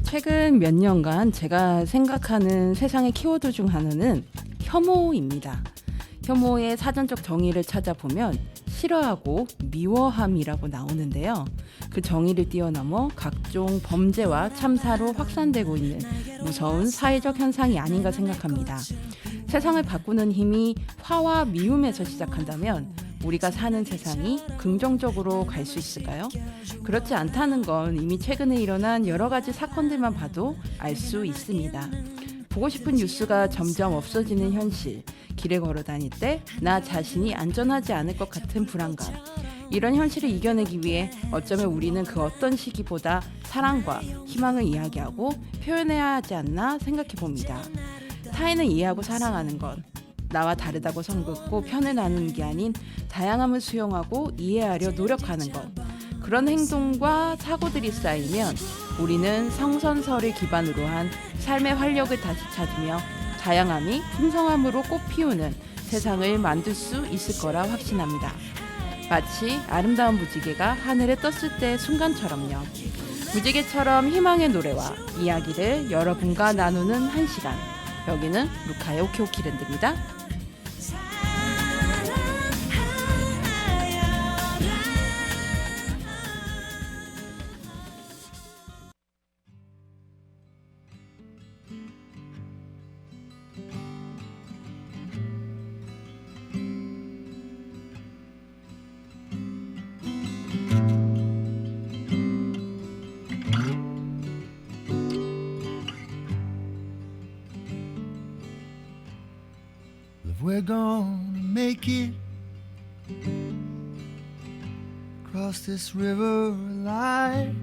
최근 몇 년간 제가 생각하는 세상의 키워드 중 하나는 혐오입니다. 혐오의 사전적 정의를 찾아보면 싫어하고 미워함이라고 나오는데요. 그 정의를 뛰어넘어 각종 범죄와 참사로 확산되고 있는 무서운 사회적 현상이 아닌가 생각합니다. 세상을 바꾸는 힘이 화와 미움에서 시작한다면 우리가 사는 세상이 긍정적으로 갈 수 있을까요? 그렇지 않다는 건 이미 최근에 일어난 여러 가지 사건들만 봐도 알 수 있습니다. 보고 싶은 뉴스가 점점 없어지는 현실, 길에 걸어 다닐 때 나 자신이 안전하지 않을 것 같은 불안감, 이런 현실을 이겨내기 위해 어쩌면 우리는 그 어떤 시기보다 사랑과 희망을 이야기하고 표현해야 하지 않나 생각해 봅니다. 타인을 이해하고 사랑하는 건 나와 다르다고 선긋고 편을 나누는 게 아닌 다양함을 수용하고 이해하려 노력하는 것. 그런 행동과 사고들이 쌓이면 우리는 성선설을 기반으로 한 삶의 활력을 다시 찾으며 다양함이 풍성함으로 꽃피우는 세상을 만들 수 있을 거라 확신합니다. 마치 아름다운 무지개가 하늘에 떴을 때 순간처럼요. 무지개처럼 희망의 노래와 이야기를 여러분과 나누는 한 시간. 여기는 루카의 오키오키랜드입니다. We're gonna make it cross this river alive.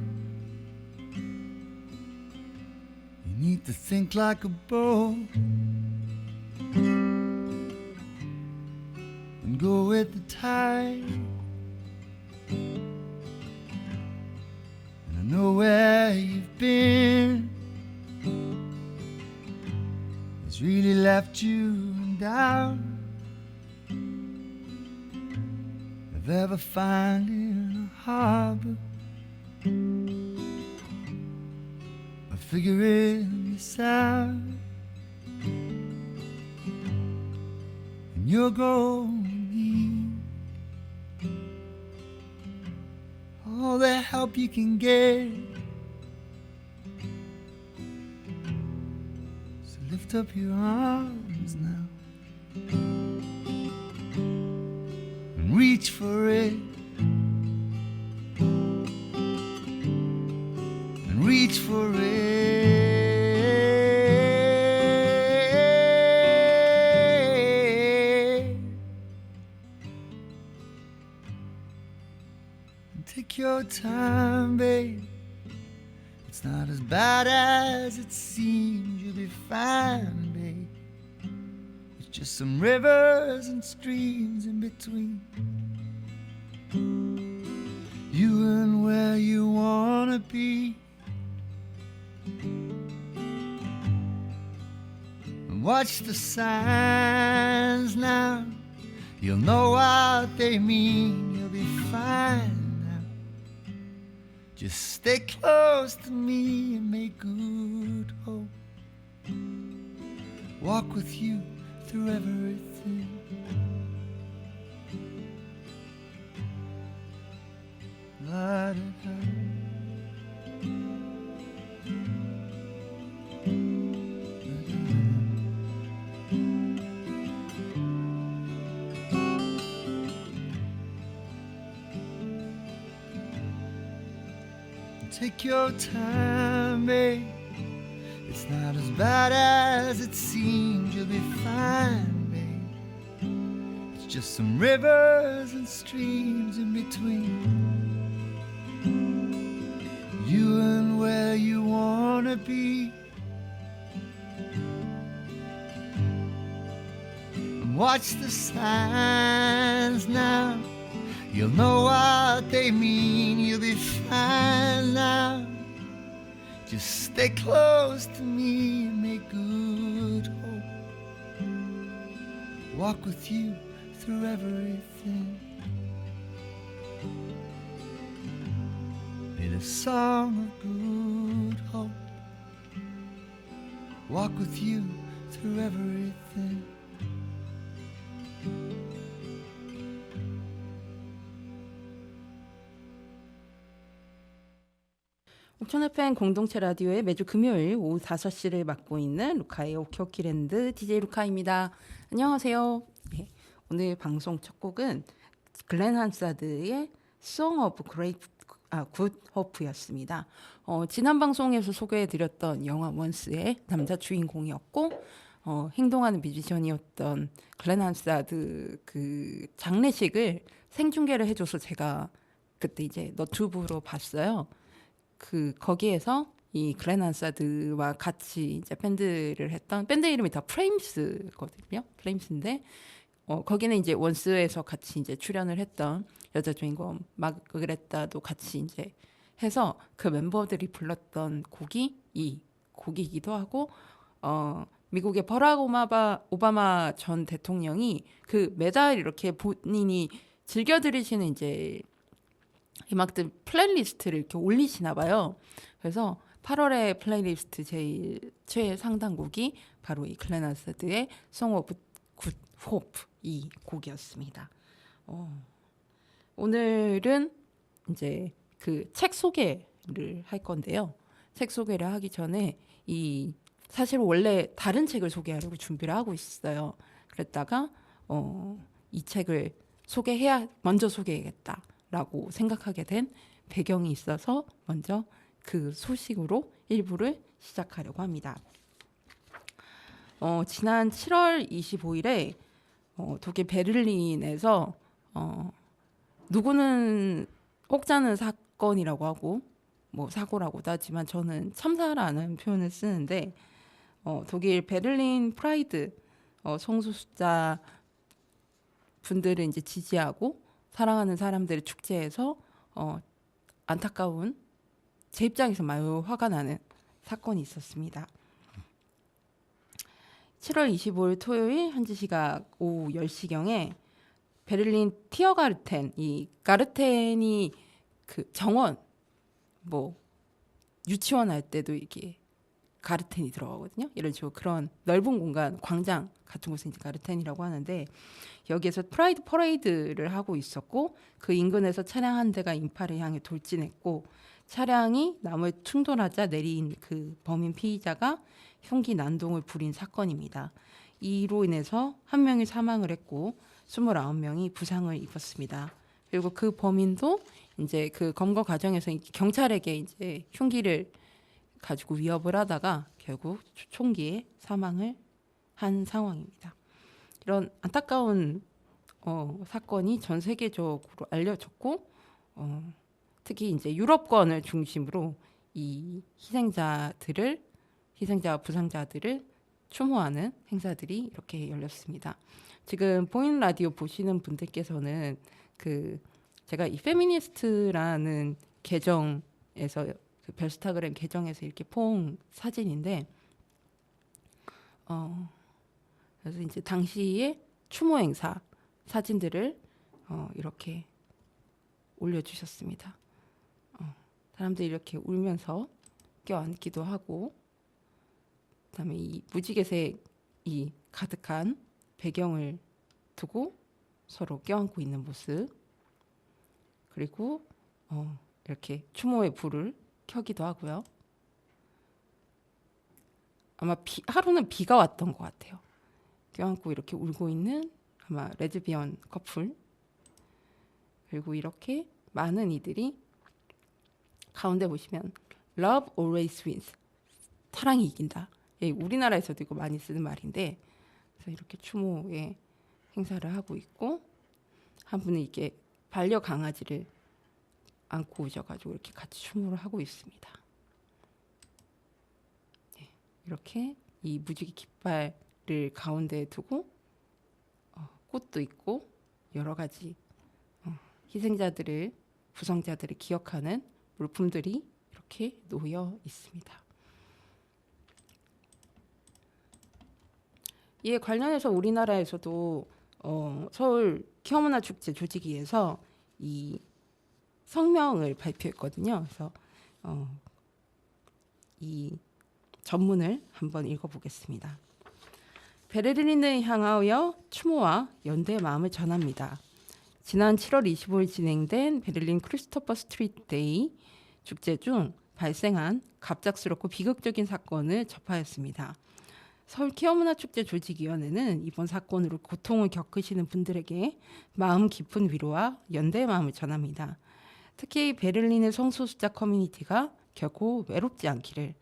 You need to think like a boat and go with the tide. And I know where you've been. It's really left you down. If ever finding a harbor or figuring this out, and you're gonna need all the help you can get. So lift up your arms now and reach for it, and reach for it, and take your time, babe. It's not as bad as it seems. You'll be fine, babe. Just some rivers and streams in between you and where you wanna be. And watch the signs now. You'll know what they mean. You'll be fine now. Just stay close to me and make good hope. Walk with you through everything. La, da, da. Take your time, babe. It's not as bad as it seems. You'll be fine, babe. It's just some rivers and streams in between you and where you wanna be. And watch the signs now. You'll know what they mean. You'll be fine now. Just stay close to me and make good hope. Walk with you through everything. Made a song of good hope. walk with you through everything. 옥천 FM 공동체 라디오의 매주 금요일 오후 5시를 맡고 있는 루카의 오키오키랜드 DJ 루카입니다. 안녕하세요. 네, 오늘 방송 첫 곡은 글렌 한사드의 Song of Good Hope였습니다. 지난 방송에서 소개해드렸던 영화 원스의 남자 주인공이었고 행동하는 뮤지션이었던 글렌 한사드 그 장례식을 생중계를 해줘서 제가 그때 이제 너튜브로 봤어요. 거기에서 이 글렌 한사드와 같이 이제 밴드를 했던 밴드 이름이 다 플레임스거든요. 플레임스인데 거기는 이제 원스에서 같이 이제 출연을 했던 여자 주인공 마그레타도 같이 이제 해서 그 멤버들이 불렀던 곡이 이 곡이기도 하고 미국의 버락 오바마 전 대통령이 그 매달 이렇게 본인이 즐겨 들으시는 이제 음악들 플레이리스트를 이렇게 올리시나 봐요. 그래서 8월에 플레이리스트 제일 최상단곡이 바로 이 글렌 한사드의 Song of Good Hope 이 곡이었습니다. 오늘은 이제 그 책 소개를 할 건데요. 책 소개를 하기 전에 사실 원래 다른 책을 소개하려고 준비를 하고 있어요. 그랬다가 이 책을 먼저 소개해야겠다라고 생각하게 된 배경이 있어서 먼저 그 소식으로 일부를 시작하려고 합니다. 지난 7월 25일에 독일 베를린에서 누구는 혹자는 사건이라고 하고 뭐 사고라고도 하지만 저는 참사라는 표현을 쓰는데 독일 베를린 프라이드 성소수자 분들을 이제 지지하고 사랑하는 사람들의 축제에서 안타까운 제 입장에서 매우 화가 나는 사건이 있었습니다. 7월 25일 토요일 현지 시각 오후 10시경에 베를린 티어가르텐, 이 가르텐이 그 정원, 뭐 유치원 할 때도 이게 가르텐이 들어가거든요. 이런 식으로 그런 넓은 공간, 광장 같은 곳을 이제 가르텐이라고 하는데 여기에서 프라이드 퍼레이드를 하고 있었고 그 인근에서 차량 한 대가 인파를 향해 돌진했고 차량이 나무에 충돌하자 내린 그 범인 피의자가 흉기 난동을 부린 사건입니다. 이로 인해서 한 명이 사망을 했고 29명이 부상을 입었습니다. 그리고 그 범인도 이제 그 검거 과정에서 경찰에게 이제 흉기를 가지고 위협을 하다가 결국 총기에 사망을 한 상황입니다. 이런 안타까운 사건이 전 세계적으로 알려졌고 특히 이제 유럽권을 중심으로 이 희생자와 부상자들을 추모하는 행사들이 이렇게 열렸습니다. 지금 보이는 라디오 보시는 분들께서는 제가 이 페미니스트라는 계정에서 그 벨스타그램 계정에서 이렇게 폰 사진인데 그래서 이제 당시의 추모 행사 사진들을 이렇게 올려주셨습니다. 사람들이 이렇게 울면서 껴안기도 하고 그다음에 이 무지개색이 가득한 배경을 두고 서로 껴안고 있는 모습 그리고 이렇게 추모의 불을 켜기도 하고요. 아마 하루는 비가 왔던 것 같아요. 껴안고 이렇게 울고 있는 아마 레즈비언 커플 그리고 이렇게 많은 이들이 가운데 보시면 Love always wins 사랑이 이긴다. 예, 우리나라에서도 이거 많이 쓰는 말인데 그래서 이렇게 추모의 행사를 하고 있고 한 분은 이게 반려강아지를 안고 오셔가지고 이렇게 같이 추모를 하고 있습니다. 네, 이렇게 이 무지개 깃발을 가운데에 두고 꽃도 있고 여러 가지 희생자들을 부상자들을 기억하는 물품들이 이렇게 놓여 있습니다. 이에 관련해서 우리나라에서도 서울 키어문화축제 조직위에서 이 성명을 발표했거든요. 그래서 이 전문을 한번 읽어보겠습니다. 베를린을 향하여 추모와 연대의 마음을 전합니다. 지난 7월 25일 진행된 베를린 크리스토퍼 스트리트 데이 축제 중 발생한 갑작스럽고 비극적인 사건을 접하였습니다. 서울 퀴어문화축제 조직위원회는 이번 사건으로 고통을 겪으시는 분들에게 마음 깊은 위로와 연대의 마음을 전합니다. 특히 베를린의 성소수자 커뮤니티가 결코 외롭지 않기를,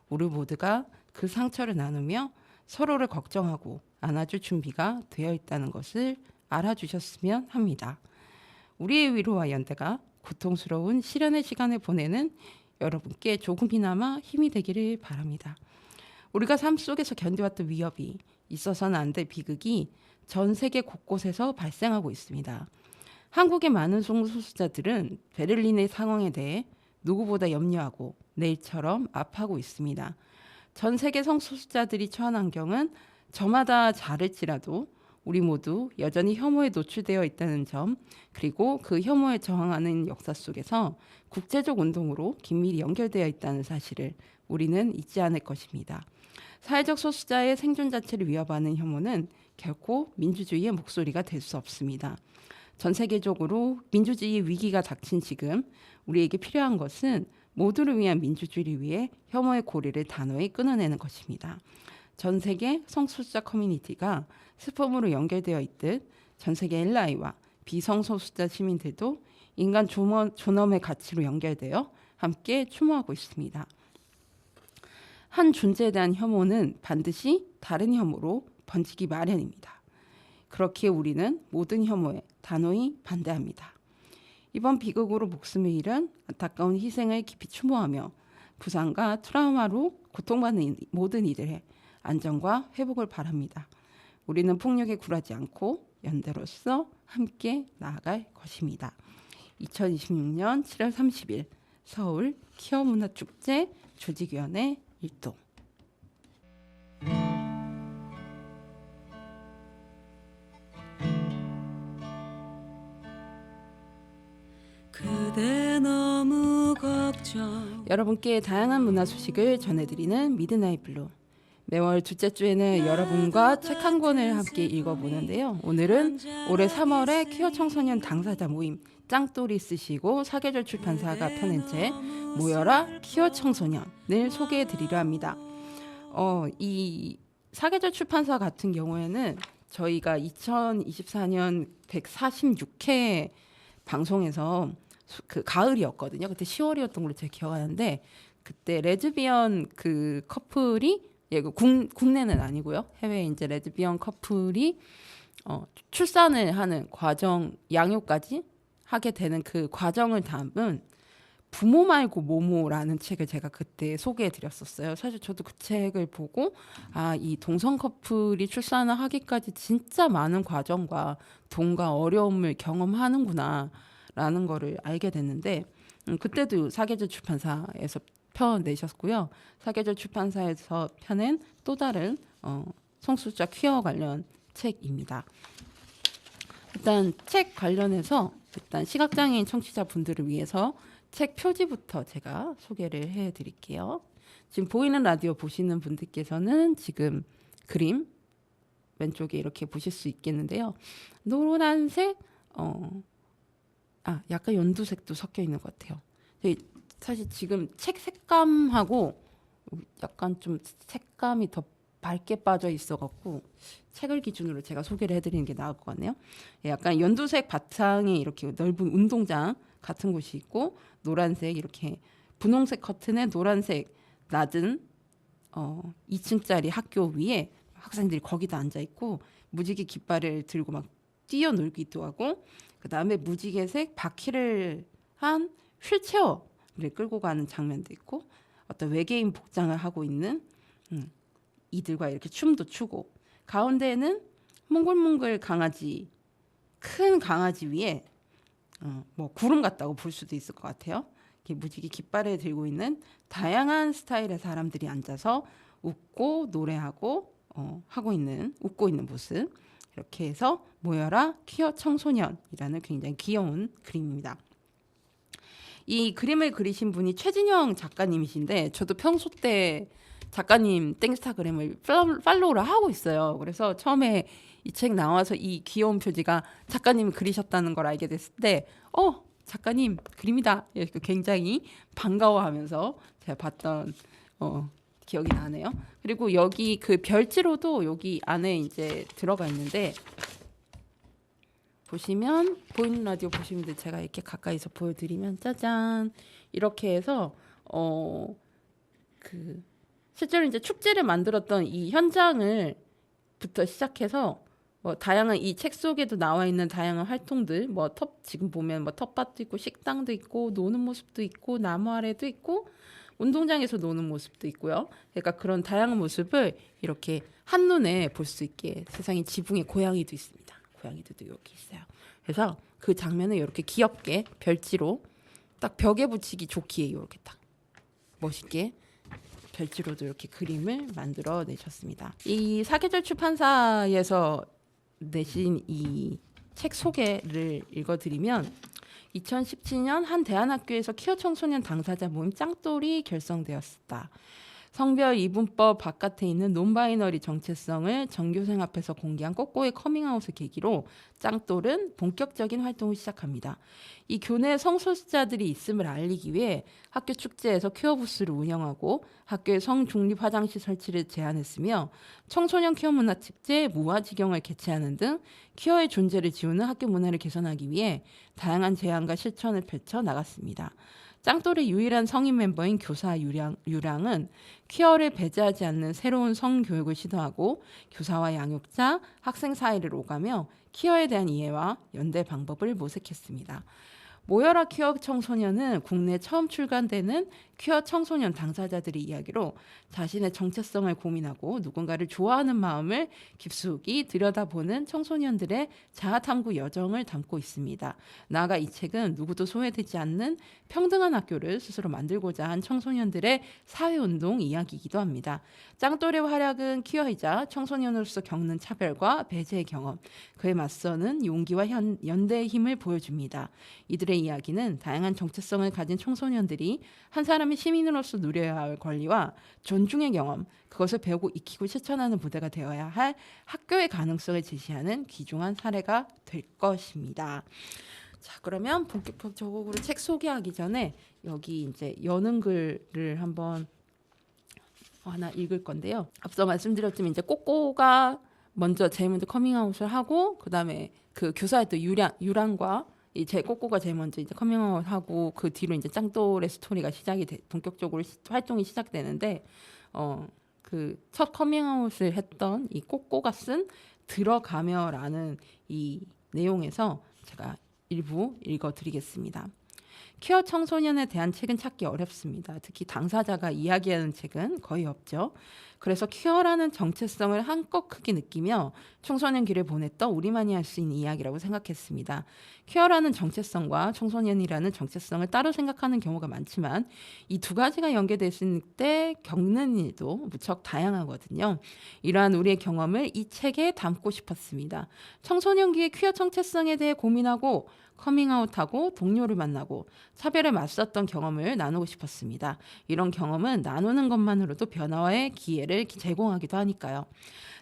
우리 모두가 그 상처를 나누며 서로를 걱정하고 안아줄 준비가 되어 있다는 것을 알아주셨으면 합니다. 우리의 위로와 연대가 고통스러운 시련의 시간을 보내는 여러분께 조금이나마 힘이 되기를 바랍니다. 우리가 삶 속에서 견뎌왔던 위협이 있어서는 안 될 비극이 전 세계 곳곳에서 발생하고 있습니다. 한국의 많은 성소수자들은 베를린의 상황에 대해 누구보다 염려하고 내일처럼 아파하고 있습니다. 전 세계 성소수자들이 처한 환경은 저마다 다를지라도 우리 모두 여전히 혐오에 노출되어 있다는 점, 그리고 그 혐오에 저항하는 역사 속에서 국제적 운동으로 긴밀히 연결되어 있다는 사실을 우리는 잊지 않을 것입니다. 사회적 소수자의 생존 자체를 위협하는 혐오는 결코 민주주의의 목소리가 될 수 없습니다. 전 세계적으로 민주주의 위기가 닥친 지금 우리에게 필요한 것은 모두를 위한 민주주의를 위해 혐오의 고리를 단호히 끊어내는 것입니다. 전 세계 성소수자 커뮤니티가 슬픔으로 연결되어 있듯 전 세계 LI와 비성소수자 시민들도 인간 존엄의 가치로 연결되어 함께 추모하고 있습니다. 한 존재에 대한 혐오는 반드시 다른 혐오로 번지기 마련입니다. 그렇기에 우리는 모든 혐오에 단호히 반대합니다. 이번 비극으로 목숨을 잃은 안타까운 희생을 깊이 추모하며 부상과 트라우마로 고통받는 모든 이들의 안전과 회복을 바랍니다. 우리는 폭력에 굴하지 않고 연대로서 함께 나아갈 것입니다. 2026년 7월 30일 서울 퀴어문화축제 조직위원회 1동. 그대 너무 걱정. 여러분께 다양한 문화 소식을 전해드리는 미드나잇 블루. 매월 둘째 주에는 여러분과 책 한 권을 함께 읽어보는데요. 오늘은 올해 3월에 퀴어 청소년 당사자 모임 짱돌이 쓰시고 사계절 출판사가 펴낸 책 모여라 퀴어 청소년을 소개해드리려 합니다. 이 사계절 출판사 같은 경우에는 저희가 2024년 146회 방송에서 그 가을이었거든요. 그때 10월이었던 걸로 제가 기억하는데 그때 레즈비언 그 커플이 국내는 아니고요. 해외에 이제 레즈비언 커플이 출산을 하는 과정, 양육까지 하게 되는 그 과정을 담은 부모 말고 모모라는 책을 제가 그때 소개해드렸었어요. 사실 저도 그 책을 보고 이 동성 커플이 출산을 하기까지 진짜 많은 과정과 돈과 어려움을 경험하는구나 라는 거를 알게 됐는데 그때도 사계절 출판사에서 펴내셨고요. 사계절 출판사에서 펴낸 또 다른 성소수자 퀴어 관련 책입니다. 일단 책 관련해서 일단 시각장애인 청취자분들을 위해서 책 표지부터 제가 소개를 해드릴게요. 지금 보이는 라디오 보시는 분들께서는 지금 그림 왼쪽에 이렇게 보실 수 있겠는데요. 노란색, 약간 연두색도 섞여 있는 것 같아요. 사실 지금 책 색감하고 약간 좀 색감이 더 밝게 빠져 있어갖고 책을 기준으로 제가 소개를 해드리는 게 나을 것 같네요. 약간 연두색 바탕에 이렇게 넓은 운동장 같은 곳이 있고 노란색 이렇게 분홍색 커튼에 노란색 낮은 2층짜리 학교 위에 학생들이 거기다 앉아 있고 무지개 깃발을 들고 막 뛰어놀기도 하고 그 다음에 무지개색 바퀴를 한 휠체어를 끌고 가는 장면도 있고 어떤 외계인 복장을 하고 있는 이들과 이렇게 춤도 추고 가운데에는 몽글몽글 강아지 큰 강아지 위에 뭐 구름 같다고 볼 수도 있을 것 같아요. 이렇게 무지개 깃발을 들고 있는 다양한 스타일의 사람들이 앉아서 웃고 노래하고 웃고 있는 모습 이렇게 해서 모여라 퀴어 청소년이라는 굉장히 귀여운 그림입니다. 이 그림을 그리신 분이 최진영 작가님이신데 저도 평소 때 작가님 땡스타그램을 팔로우를 하고 있어요. 그래서 처음에 이 책 나와서 이 귀여운 표지가 작가님이 그리셨다는 걸 알게 됐을 때 작가님 그림이다. 이렇게 굉장히 반가워하면서 제가 봤던 기억이 나네요. 그리고 여기 그 별지로도 여기 안에 이제 들어가 있는데 보시면 보이는 라디오 보시면 제가 이렇게 가까이서 보여드리면 짜잔 이렇게 해서 그 실제로 이제 축제를 만들었던 이 현장을부터 시작해서 다양한 이 책 속에도 나와 있는 다양한 활동들 지금 보면 텃밭도 있고 식당도 있고 노는 모습도 있고 나무 아래도 있고 운동장에서 노는 모습도 있고요. 그러니까 그런 다양한 모습을 이렇게 한눈에 볼 수 있게 세상에 지붕에 고양이도 있습니다. 고양이들도 여기 있어요. 그래서 그 장면을 이렇게 귀엽게 별지로 딱 벽에 붙이기 좋기에 이렇게 딱 멋있게 별지로도 이렇게 그림을 만들어 내셨습니다. 이 사계절 출판사에서 내신 이 책 소개를 읽어드리면 2017년 한 대안학교에서 퀴어 청소년 당사자 모임 짱돌이 결성되었다. 성별 이분법 바깥에 있는 논바이너리 정체성을 전교생 앞에서 공개한 꼬꼬의 커밍아웃을 계기로 짱돌은 본격적인 활동을 시작합니다. 이 교내에 성소수자들이 있음을 알리기 위해 학교 축제에서 퀴어 부스를 운영하고 학교에 성중립 화장실 설치를 제안했으며 청소년 퀴어 문화 축제 무화지경을 개최하는 등 퀴어의 존재를 지우는 학교 문화를 개선하기 위해 다양한 제안과 실천을 펼쳐 나갔습니다. 짱돌의 유일한 성인 멤버인 교사 유랑은 퀴어를 배제하지 않는 새로운 성교육을 시도하고 교사와 양육자, 학생 사이를 오가며 퀴어에 대한 이해와 연대 방법을 모색했습니다. 모여라 퀴어 청소년은 국내 처음 출간되는 퀴어 청소년 당사자들의 이야기로 자신의 정체성을 고민하고 누군가를 좋아하는 마음을 깊숙이 들여다보는 청소년들의 자아탐구 여정을 담고 있습니다. 나아가 이 책은 누구도 소외되지 않는 평등한 학교를 스스로 만들고자 한 청소년들의 사회운동 이야기이기도 합니다. 짱돌의 활약은 퀴어이자 청소년으로서 겪는 차별과 배제의 경험, 그에 맞서는 용기와 연대의 힘을 보여줍니다. 이들의 이야기는 다양한 정체성을 가진 청소년들이 한 사람의 시민으로서 누려야 할 권리와 존중의 경험, 그것을 배우고 익히고 실천하는 무대가 되어야 할 학교의 가능성을 제시하는 귀중한 사례가 될 것입니다. 자, 그러면 본격적으로 책 소개하기 전에 여기 이제 여는 글을 한번 하나 읽을 건데요. 앞서 말씀드렸지만 이제 꼬꼬가 제일 먼저 커밍아웃을 하고 그다음에 그 교사였던 유랑과 제 꼬꼬가 제일 먼저 이제 커밍아웃하고 그 뒤로 이제 짱돌의 스토리가 본격적으로 활동이 시작되는데 그 첫 커밍아웃을 했던 이 꼬꼬가 쓴 들어가며라는 이 내용에서 제가 일부 읽어드리겠습니다. 퀴어 청소년에 대한 책은 찾기 어렵습니다. 특히 당사자가 이야기하는 책은 거의 없죠. 그래서 퀴어라는 정체성을 한껏 크게 느끼며 청소년 길을 보냈던 우리만이 할 수 있는 이야기라고 생각했습니다. 퀴어라는 정체성과 청소년이라는 정체성을 따로 생각하는 경우가 많지만 이 두 가지가 연계됐을 때 겪는 일도 무척 다양하거든요. 이러한 우리의 경험을 이 책에 담고 싶었습니다. 청소년기의 퀴어 정체성에 대해 고민하고 커밍아웃하고 동료를 만나고 차별에 맞섰던 경험을 나누고 싶었습니다. 이런 경험은 나누는 것만으로도 변화의 기회를 제공하기도 하니까요.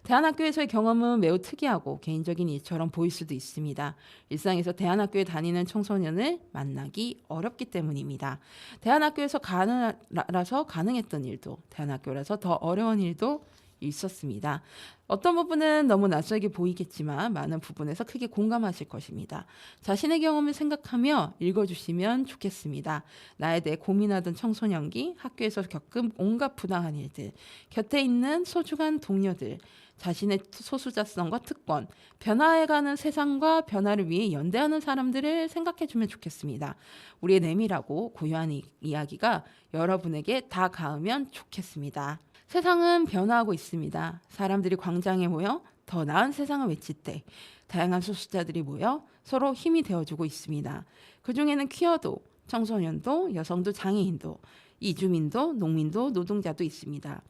대안학교에서의 경험은 매우 특이하고 개인적인 일처럼 보일 수도 있습니다. 일상에서 대안학교에 다니는 청소년을 만나기 어렵기 때문입니다. 대안학교에서 가능했던 일도 대안학교라서 더 어려운 일도 있었습니다. 어떤 부분은 너무 낯설게 보이겠지만 많은 부분에서 크게 공감하실 것입니다. 자신의 경험을 생각하며 읽어주시면 좋겠습니다. 나에 대해 고민하던 청소년기, 학교에서 겪은 온갖 부당한 일들, 곁에 있는 소중한 동료들, 자신의 소수자성과 특권, 변화해가는 세상과 변화를 위해 연대하는 사람들을 생각해주면 좋겠습니다. 우리의 내밀하고 고유한 이야기가 여러분에게 다 닿으면 좋겠습니다. 세상은 변화하고 있습니다. 사람들이 광장에 모여 더 나은 세상을 외칠 때 다양한 소수자들이 모여 서로 힘이 되어주고 있습니다. 그중에는 퀴어도, 청소년도, 여성도, 장애인도, 이주민도, 농민도, 노동자도 있습니다.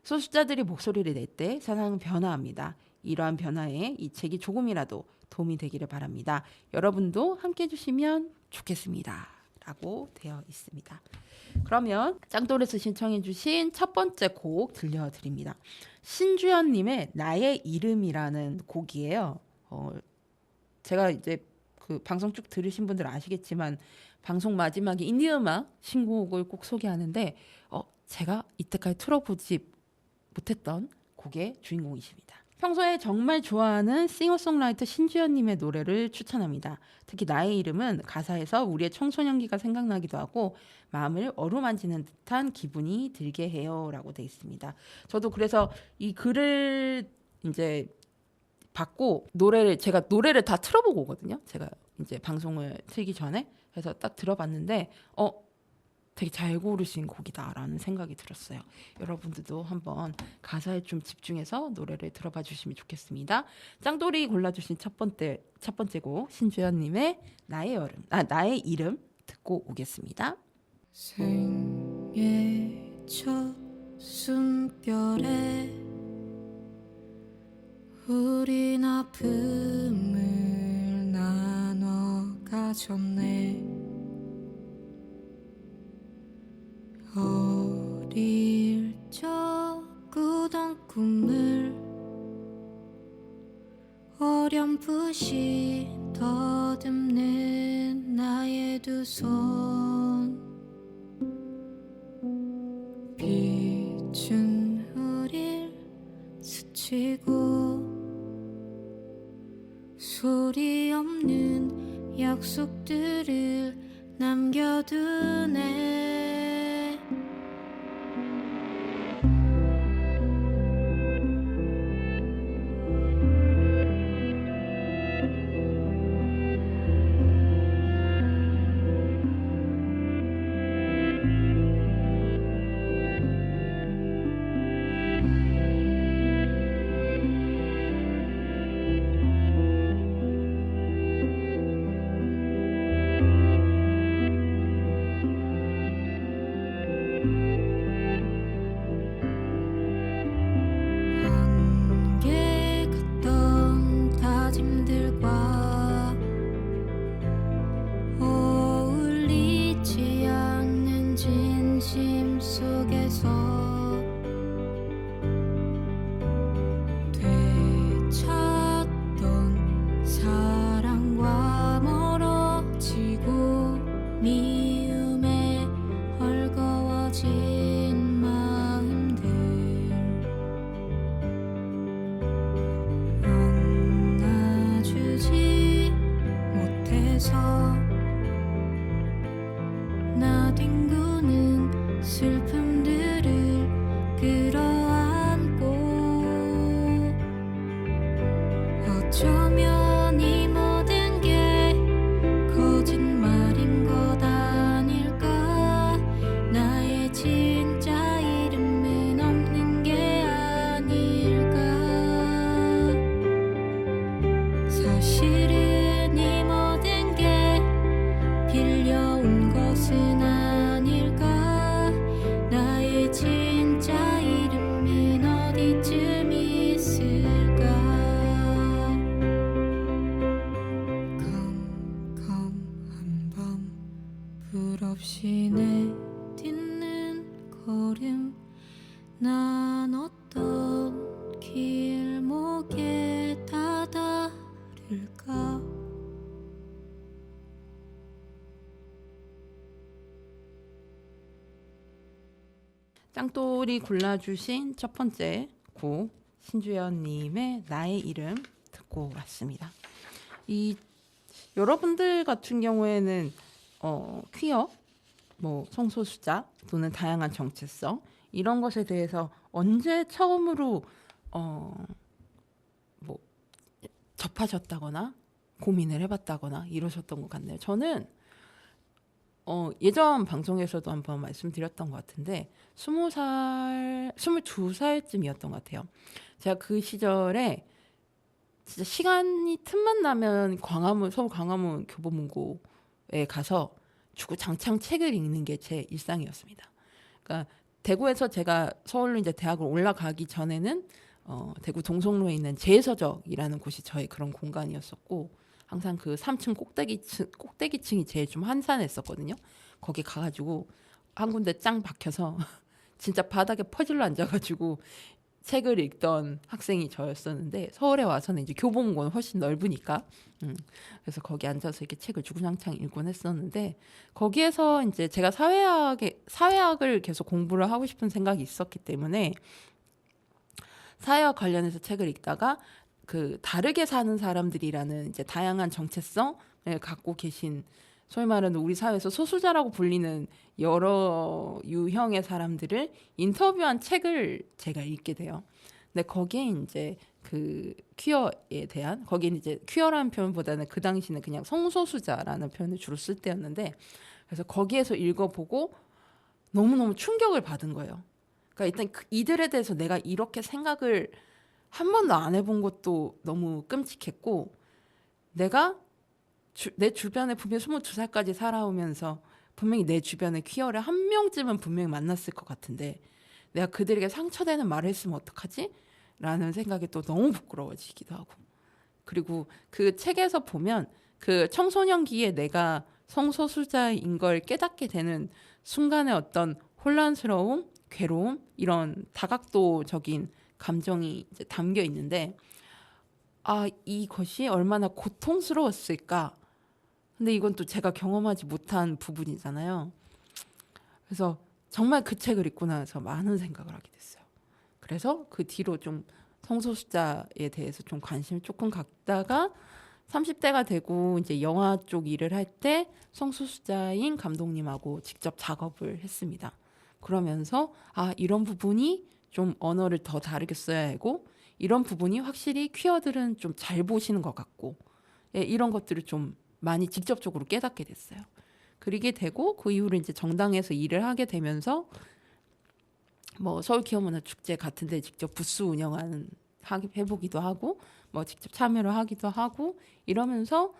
소수자들이 목소리를 낼 때 세상은 변화합니다. 이러한 변화에 이 책이 조금이라도 도움이 되기를 바랍니다. 여러분도 함께 해주시면 좋겠습니다. 라고 되어 있습니다. 그러면 짱돌에서 신청해주신 첫 번째 곡 들려드립니다. 신주연님의 나의 이름이라는 곡이에요. 제가 이제 그 방송 쭉 들으신 분들 아시겠지만 방송 마지막에 인디음악 신곡을 꼭 소개하는데 제가 이때까지 틀어보지 못했던 곡의 주인공이십니다. 평소에 정말 좋아하는 싱어송라이터 신주연님의 노래를 추천합니다. 특히 나의 이름은 가사에서 우리의 청소년기가 생각나기도 하고 마음을 어루만지는 듯한 기분이 들게 해요 라고 되어 있습니다. 저도 그래서 이 글을 이제 받고 제가 노래를 다 틀어보고 오거든요. 제가 이제 방송을 틀기 전에 그래서 딱 들어봤는데 되게 잘 고르신 곡이다라는 생각이 들었어요. 여러분들도 한번 가사에 좀 집중해서 노래를 들어봐 주시면 좋겠습니다. 짱돌이 골라주신 첫 번째 곡 신주연님의 나의 이름 듣고 오겠습니다. 생의 첫 숨결에 우린 아픔을 나눠 가졌네. 어릴 적 꾸던 꿈을 어렴풋이 더듬는 나의 두 손 비춘 우릴 스치고 소리 없는 약속들을 남겨두네. 나 뒹구는 슬픔들을 끌어안고 어쩌면 이 모든 게 거짓말인 것 아닐까. 나의 진짜 이름은 없는 게 아닐까. 사실은 이 모든 게 빌려온 것은 아닐까. 나의 진짜 이름은 어디쯤 있을까. 컴컴한 밤 불 없이 내딛는 걸음 난 어떤 길목에 다다를까. 짱돌이 골라주신 첫 번째 곡 신주연님의 나의 이름 듣고 왔습니다. 이 여러분들 같은 경우에는 퀴어, 뭐 성소수자 또는 다양한 정체성 이런 것에 대해서 언제 처음으로 뭐 접하셨다거나 고민을 해봤다거나 이러셨던 것 같네요. 저는 예전 방송에서도 한번 말씀드렸던 것 같은데 22살쯤이었던 것 같아요. 제가 그 시절에 진짜 시간이 틈만 나면 서울 광화문 교보문고에 가서 주구장창 책을 읽는 게 제 일상이었습니다. 그러니까 대구에서 제가 서울로 이제 대학을 올라가기 전에는 대구 동성로에 있는 제서적이라는 곳이 저의 그런 공간이었었고 항상 그 3층 꼭대기층이 제일 좀 한산했었거든요. 거기 가가지고 한 군데 짱 박혀서 진짜 바닥에 퍼질러 앉아가지고 책을 읽던 학생이 저였었는데, 서울에 와서는 이제 교보문고는 훨씬 넓으니까 그래서 거기 앉아서 이렇게 책을 주구장창 읽곤 했었는데, 거기에서 이제 제가 사회학을 계속 공부를 하고 싶은 생각이 있었기 때문에 사회학 관련해서 책을 읽다가 그 다르게 사는 사람들이라는 이제 다양한 정체성을 갖고 계신, 소위 말하는 우리 사회에서 소수자라고 불리는 여러 유형의 사람들을 인터뷰한 책을 제가 읽게 돼요. 근데 거기에 이제 그 퀴어에 대한, 거기는 이제 퀴어라는 표현보다는 그 당시는 그냥 성소수자라는 표현을 주로 쓸 때였는데, 그래서 거기에서 읽어보고 너무너무 충격을 받은 거예요. 그러니까 일단 이들에 대해서 내가 이렇게 생각을 한 번도 안 해본 것도 너무 끔찍했고, 내가 내 주변에 분명히 22살까지 살아오면서 분명히 내 주변에 퀴어를 한 명쯤은 분명히 만났을 것 같은데, 내가 그들에게 상처되는 말을 했으면 어떡하지? 라는 생각이 또 너무 부끄러워지기도 하고, 그리고 그 책에서 보면 그 청소년기에 내가 성소수자인 걸 깨닫게 되는 순간의 어떤 혼란스러움, 괴로움, 이런 다각도적인 감정이 이제 담겨 있는데, 아, 이것이 얼마나 고통스러웠을까. 근데 이건 또 제가 경험하지 못한 부분이잖아요. 그래서 정말 그 책을 읽고 나서 많은 생각을 하게 됐어요. 그래서 그 뒤로 좀 성소수자에 대해서 좀 관심을 조금 갖다가 30대가 되고 이제 영화 쪽 일을 할 때 성소수자인 감독님하고 직접 작업을 했습니다. 그러면서 아, 이런 부분이 좀 언어를 더 다르게 써야 하고, 이런 부분이 확실히 퀴어들은 좀 잘 보시는 것 같고, 예, 이런 것들을 좀 많이 직접적으로 깨닫게 됐어요. 그러게 되고 그 이후로 이제 정당에서 일을 하게 되면서 뭐 서울 기업문화축제 같은 데 직접 부스 운영하는 해보기도 하고, 뭐 직접 참여를 하기도 하고 이러면서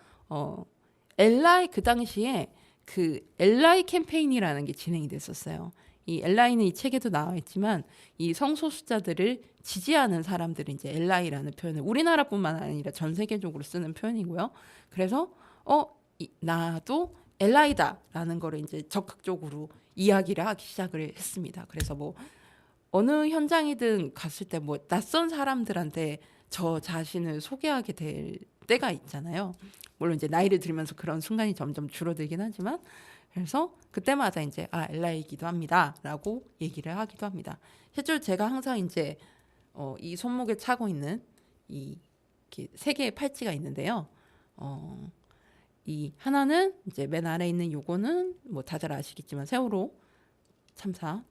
엘라이, 그 당시에 그 엘라이 캠페인이라는 게 진행이 됐었어요. 이 엘라이는 이 책에도 나와 있지만 이 성소수자들을 지지하는 사람들은 이제 엘라이라는 표현을 우리나라뿐만 아니라 전 세계적으로 쓰는 표현이고요. 그래서 나도 엘라이다라는 거를 이제 적극적으로 이야기를 하기 시작을 했습니다. 그래서 뭐 어느 현장이든 갔을 때 뭐 낯선 사람들한테 저 자신을 소개하게 될 때가 있잖아요. 물론 이제 나이를 들면서 그런 순간이 점점 줄어들긴 하지만, 그래서 그때마다 이제 엘라이기도 합니다라고 얘기를 하기도 합니다. 실제로 제가 항상 이제 이 손목에 차고 있는 이 세 개의 팔찌가 있는데요. 이 하나는 이제 맨 아래에 있는 요거는 뭐 다들 아시겠지만 세월호 참사를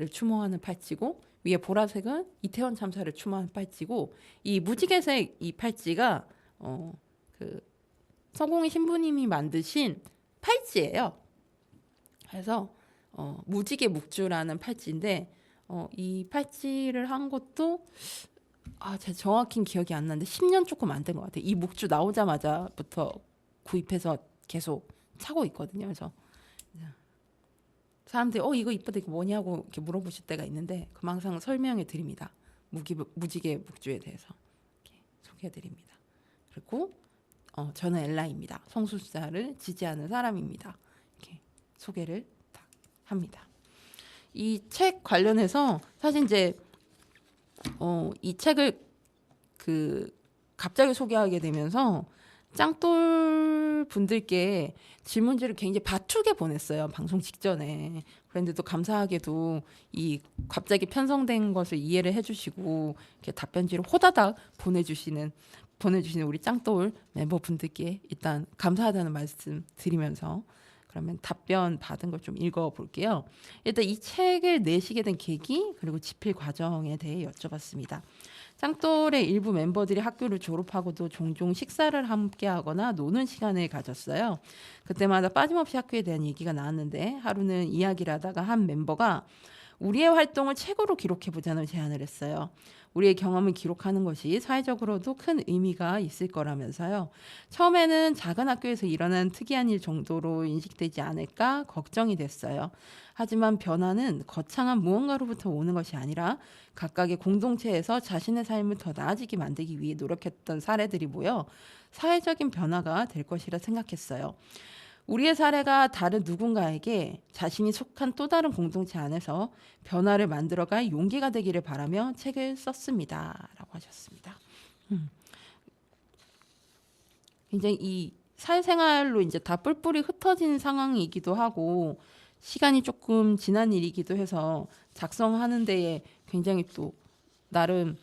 추모하는 팔찌고, 위에 보라색은 이태원 참사를 추모하는 팔찌고, 이 무지개색 이 팔찌가 그 서공희 신부님이 만드신 팔찌예요. 그래서 무지개 묵주라는 팔찌인데, 이 팔찌를 한 것도 제가 정확히 기억이 안 나는데 10년 조금 안 된 것 같아요. 이 묵주 나오자마자부터 구입해서 계속 차고 있거든요. 그래서 사람들이 이거 이쁘다, 이거 뭐냐고 이렇게 물어보실 때가 있는데, 그럼 항상 설명해 드립니다. 무지개 묵주에 대해서 이렇게 소개해 드립니다. 그리고 저는 엘라입니다. 성소수자를 지지하는 사람입니다. 이렇게 소개를 딱 합니다. 이 책 관련해서 사실 이제 이 책을 갑자기 소개하게 되면서 짱돌 분들께 질문지를 굉장히 바투게 보냈어요. 방송 직전에. 그런데도 감사하게도 이 갑자기 편성된 것을 이해를 해주시고 이렇게 답변지를 호다닥 보내주시는 우리 짱돌 멤버분들께 일단 감사하다는 말씀 드리면서, 그러면 답변 받은 걸 좀 읽어볼게요. 일단 이 책을 내시게 된 계기, 그리고 집필 과정에 대해 여쭤봤습니다. 짱돌의 일부 멤버들이 학교를 졸업하고도 종종 식사를 함께 하거나 노는 시간을 가졌어요. 그때마다 빠짐없이 학교에 대한 얘기가 나왔는데, 하루는 이야기를 하다가 한 멤버가 우리의 활동을 책으로 기록해보자는 제안을 했어요. 우리의 경험을 기록하는 것이 사회적으로도 큰 의미가 있을 거라면서요. 처음에는 작은 학교에서 일어난 특이한 일 정도로 인식되지 않을까 걱정이 됐어요. 하지만 변화는 거창한 무언가로부터 오는 것이 아니라 각각의 공동체에서 자신의 삶을 더 나아지게 만들기 위해 노력했던 사례들이 모여 사회적인 변화가 될 것이라 생각했어요. 우리의 사례가 다른 누군가에게 자신이 속한 또 다른 공동체 안에서 변화를 만들어갈 용기가 되기를 바라며 책을 썼습니다. 라고 하셨습니다. 굉장히 이 사회생활로 이제 다 뿔뿔이 흩어진 상황이기도 하고 시간이 조금 지난 일이기도 해서 작성하는 데에 굉장히 또 나름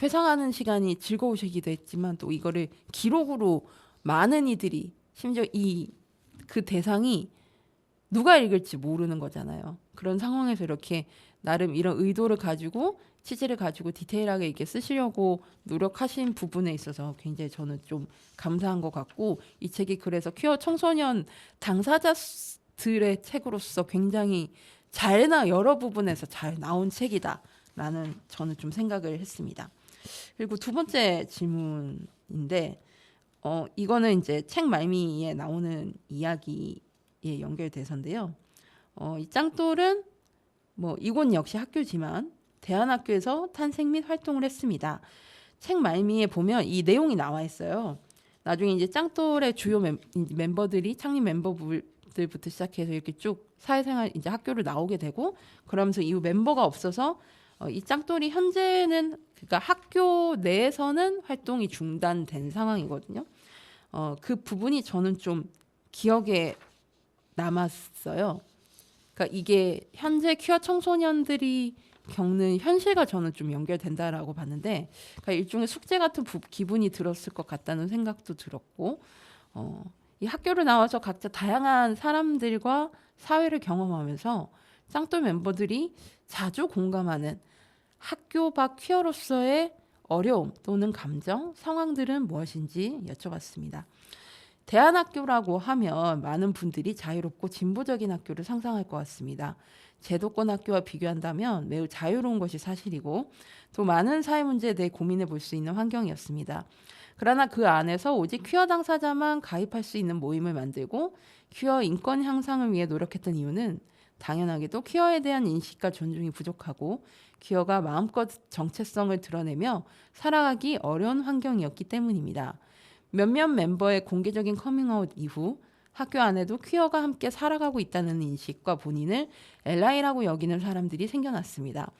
회상하는 시간이 즐거우시기도 했지만 또 이거를 기록으로 많은 이들이 심지어 그 대상이 누가 읽을지 모르는 거잖아요. 그런 상황에서 이렇게 나름 이런 의도를 가지고 취지를 가지고 디테일하게 이렇게 쓰시려고 노력하신 부분에 있어서 굉장히 저는 좀 감사한 것 같고 이 책이 그래서 퀴어 청소년 당사자들의 책으로서 굉장히 여러 부분에서 잘 나온 책이다라는 저는 좀 생각을 했습니다. 그리고 두 번째 질문인데 이거는 이제 책 말미에 나오는 이야기에 연결돼서인데요. 이 짱돌은 이곳 역시 학교지만 대안학교에서 탄생 및 활동을 했습니다. 책 말미에 보면 이 내용이 나와 있어요. 나중에 이제 짱돌의 주요 멤버들이 창립 멤버들부터 시작해서 이렇게 쭉 사회생활 이제 학교를 나오게 되고 그러면서 이후 멤버가 없어서 이 짱돌이 현재는 그러니까 학교 내에서는 활동이 중단된 상황이거든요. 그 부분이 저는 좀 기억에 남았어요. 그러니까 이게 현재 퀴어 청소년들이 겪는 현실과 저는 좀 연결된다라고 봤는데 그러니까 일종의 숙제 같은 기분이 들었을 것 같다는 생각도 들었고 이 학교를 나와서 각자 다양한 사람들과 사회를 경험하면서 짱돌 멤버들이 자주 공감하는 학교 밖 퀴어로서의 어려움 또는 감정, 상황들은 무엇인지 여쭤봤습니다. 대안학교라고 하면 많은 분들이 자유롭고 진보적인 학교를 상상할 것 같습니다. 제도권 학교와 비교한다면 매우 자유로운 것이 사실이고 또 많은 사회 문제에 대해 고민해 볼 수 있는 환경이었습니다. 그러나 그 안에서 오직 퀴어 당사자만 가입할 수 있는 모임을 만들고 퀴어 인권 향상을 위해 노력했던 이유는 당연하게도 퀴어에 대한 인식과 존중이 부족하고 퀴어가 마음껏 정체성을 드러내며 살아가기 어려운 환경이었기 때문입니다. 몇몇 멤버의 공개적인 커밍아웃 이후 학교 안에도 퀴어가 함께 살아가고 있다는 인식과 본인을 엘라이라고 여기는 사람들이 생겨났습니다.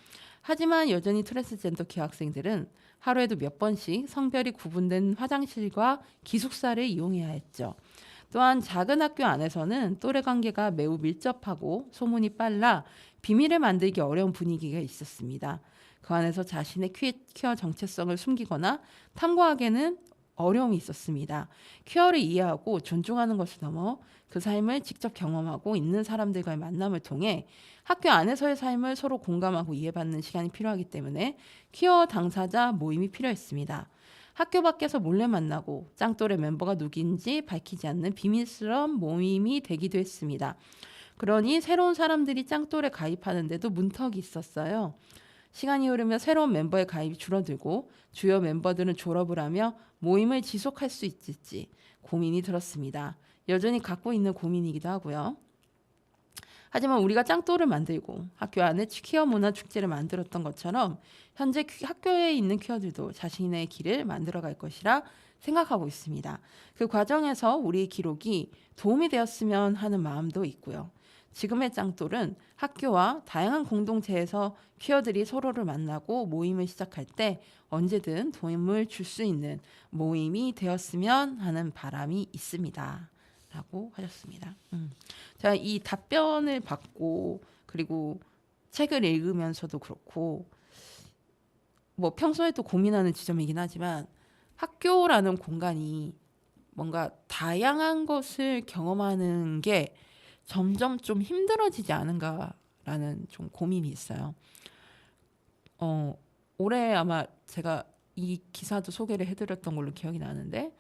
하지만 여전히 트랜스젠더 퀴어학생들은 하루에도 몇 번씩 성별이 구분된 화장실과 기숙사를 이용해야 했죠. 또한 작은 학교 안에서는 또래 관계가 매우 밀접하고 소문이 빨라 비밀을 만들기 어려운 분위기가 있었습니다. 그 안에서 자신의 퀴어 정체성을 숨기거나 탐구하기에는 어려움이 있었습니다. 퀴어를 이해하고 존중하는 것을 넘어 그 삶을 직접 경험하고 있는 사람들과의 만남을 통해 학교 안에서의 삶을 서로 공감하고 이해받는 시간이 필요하기 때문에 퀴어 당사자 모임이 필요했습니다. 학교 밖에서 몰래 만나고 짱돌의 멤버가 누구인지 밝히지 않는 비밀스러운 모임이 되기도 했습니다. 그러니 새로운 사람들이 짱돌에 가입하는데도 문턱이 있었어요. 시간이 흐르며 새로운 멤버의 가입이 줄어들고 주요 멤버들은 졸업을 하며 모임을 지속할 수 있을지 고민이 들었습니다. 여전히 갖고 있는 고민이기도 하고요. 하지만 우리가 짱돌을 만들고 학교 안에 퀴어 문화 축제를 만들었던 것처럼 현재 학교에 있는 퀴어들도 자신의 길을 만들어갈 것이라 생각하고 있습니다. 그 과정에서 우리의 기록이 도움이 되었으면 하는 마음도 있고요. 지금의 짱돌은 학교와 다양한 공동체에서 퀴어들이 서로를 만나고 모임을 시작할 때 언제든 도움을 줄 수 있는 모임이 되었으면 하는 바람이 있습니다. 라고 하셨습니다. 제가 이 답변을 받고 그리고 책을 읽으면서도 그렇고 평소에도 고민하는 지점이긴 하지만 학교라는 공간이 뭔가 다양한 것을 경험하는 게 점점 좀 힘들어지지 않은가라는 좀 고민이 있어요. 올해 아마 제가 이 기사도 소개를 해드렸던 걸로 기억이 나는데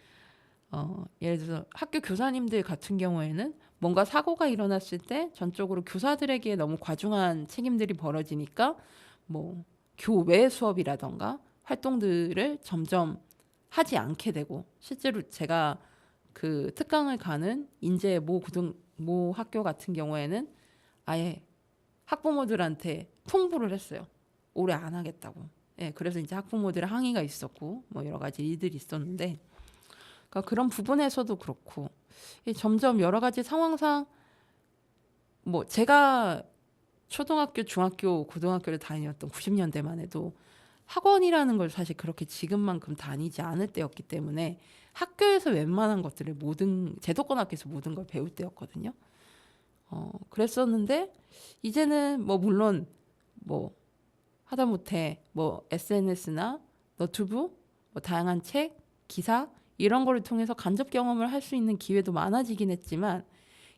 예를 들어서 학교 교사님들 같은 경우에는 뭔가 사고가 일어났을 때 전적으로 교사들에게 너무 과중한 책임들이 벌어지니까 뭐 교외 수업이라던가 활동들을 점점 하지 않게 되고, 실제로 제가 그 특강을 가는 인제 모 학교 같은 경우에는 아예 학부모들한테 통보를 했어요. 올해 안 하겠다고. 예, 그래서 이제 학부모들의 항의가 있었고 뭐 여러 가지 일들이 있었는데, 그러니까 그런 부분에서도 그렇고 점점 여러 가지 상황상 뭐 제가 초등학교, 중학교, 고등학교를 다녔던 90년대만 해도 학원이라는 걸 사실 그렇게 지금만큼 다니지 않을 때였기 때문에 학교에서 웬만한 것들을 제도권 학교에서 모든 걸 배울 때였거든요. 그랬었는데 이제는 뭐 물론 뭐 하다못해 뭐 SNS나 너튜브, 뭐 다양한 책, 기사 이런 거를 통해서 간접 경험을 할 수 있는 기회도 많아지긴 했지만,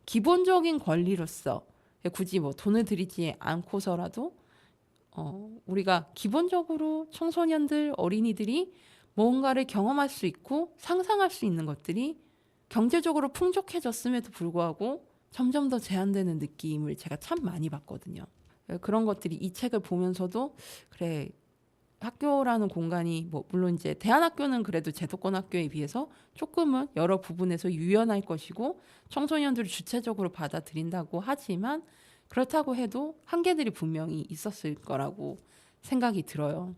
기본적인 권리로서 굳이 뭐 돈을 들이지 않고서라도 우리가 기본적으로 청소년들, 어린이들이 뭔가를 경험할 수 있고 상상할 수 있는 것들이 경제적으로 풍족해졌음에도 불구하고 점점 더 제한되는 느낌을 제가 참 많이 받거든요. 그런 것들이 이 책을 보면서도 그래, 학교라는 공간이 뭐 물론 이제 대안학교는 그래도 제도권 학교에 비해서 조금은 여러 부분에서 유연할 것이고 청소년들을 주체적으로 받아들인다고 하지만, 그렇다고 해도 한계들이 분명히 있었을 거라고 생각이 들어요.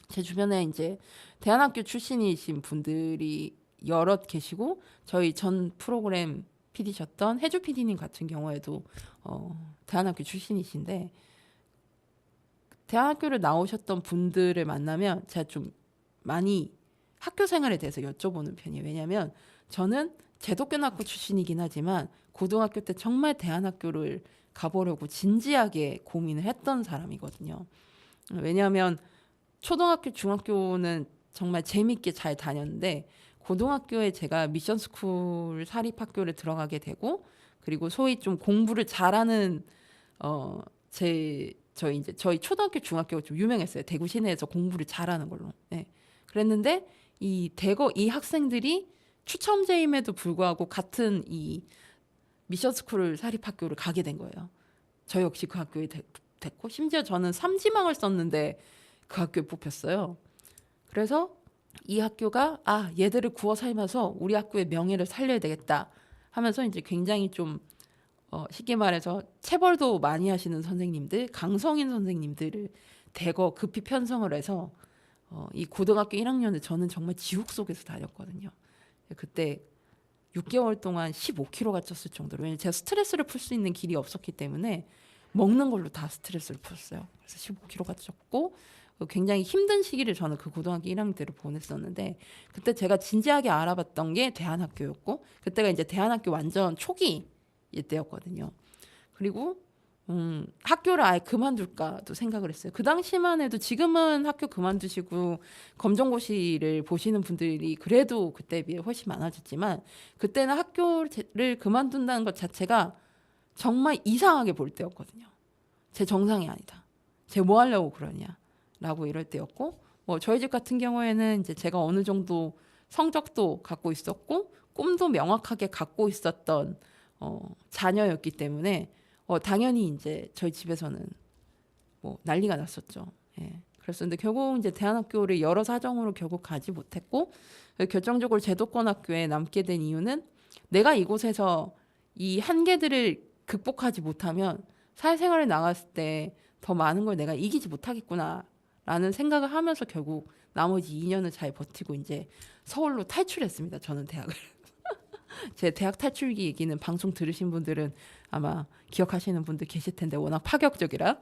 제 주변에 이제 대안학교 출신이신 분들이 여럿 계시고, 저희 전 프로그램 PD셨던 혜주 PD님 같은 경우에도 대안학교 출신이신데, 대학교를 나오셨던 분들을 만나면 제가 좀 많이 학교 생활에 대해서 여쭤보는 편이에요. 왜냐하면 저는 제도권학교 출신이긴 하지만 고등학교 때 정말 대안학교를 가보려고 진지하게 고민을 했던 사람이거든요. 왜냐하면 초등학교, 중학교는 정말 재밌게 잘 다녔는데 고등학교에 제가 미션스쿨 사립학교를 들어가게 되고, 그리고 소위 좀 공부를 잘하는 저희 초등학교, 중학교가 좀 유명했어요. 대구 시내에서 공부를 잘하는 걸로. 네. 그랬는데 이 학생들이 추첨제임에도 불구하고 같은 이 미션스쿨 사립학교를 가게 된 거예요. 저 역시 그 학교에 됐고, 심지어 저는 삼지망을 썼는데 그 학교에 뽑혔어요. 그래서 이 학교가 얘들을 구워 삶아서 우리 학교의 명예를 살려야 되겠다 하면서 이제 굉장히 좀 쉽게 말해서 체벌도 많이 하시는 선생님들, 강성인 선생님들을 대거 급히 편성을 해서 이 고등학교 1학년을 저는 정말 지옥 속에서 다녔거든요. 그때 6개월 동안 15kg가 쪘을 정도로, 왜냐면 제가 스트레스를 풀 수 있는 길이 없었기 때문에 먹는 걸로 다 스트레스를 풀었어요. 그래서 15kg가 쪘고 굉장히 힘든 시기를 저는 그 고등학교 1학년 때로 보냈었는데, 그때 제가 진지하게 알아봤던 게 대안학교였고, 그때가 이제 대안학교 완전 초기 이때였거든요. 그리고 학교를 아예 그만둘까도 생각을 했어요. 그 당시만 해도, 지금은 학교 그만두시고 검정고시를 보시는 분들이 그래도 그때에 비해 훨씬 많아졌지만, 그때는 학교를 그만둔다는 것 자체가 정말 이상하게 볼 때였거든요. 제 정상이 아니다. 쟤 뭐 하려고 그러냐라고 이럴 때였고, 뭐 저희 집 같은 경우에는 이제 제가 어느 정도 성적도 갖고 있었고 꿈도 명확하게 갖고 있었던 자녀였기 때문에 당연히 이제 저희 집에서는 뭐 난리가 났었죠. 예. 그랬었는데 결국 이제 대안학교를 여러 사정으로 결국 가지 못했고, 결정적으로 제도권 학교에 남게 된 이유는 내가 이곳에서 이 한계들을 극복하지 못하면 사회생활에 나갔을 때 더 많은 걸 내가 이기지 못하겠구나라는 생각을 하면서 결국 나머지 2년을 잘 버티고 이제 서울로 탈출했습니다. 저는 대학을. 제 대학 탈출기 얘기는 방송 들으신 분들은 아마 기억하시는 분들 계실 텐데 워낙 파격적이라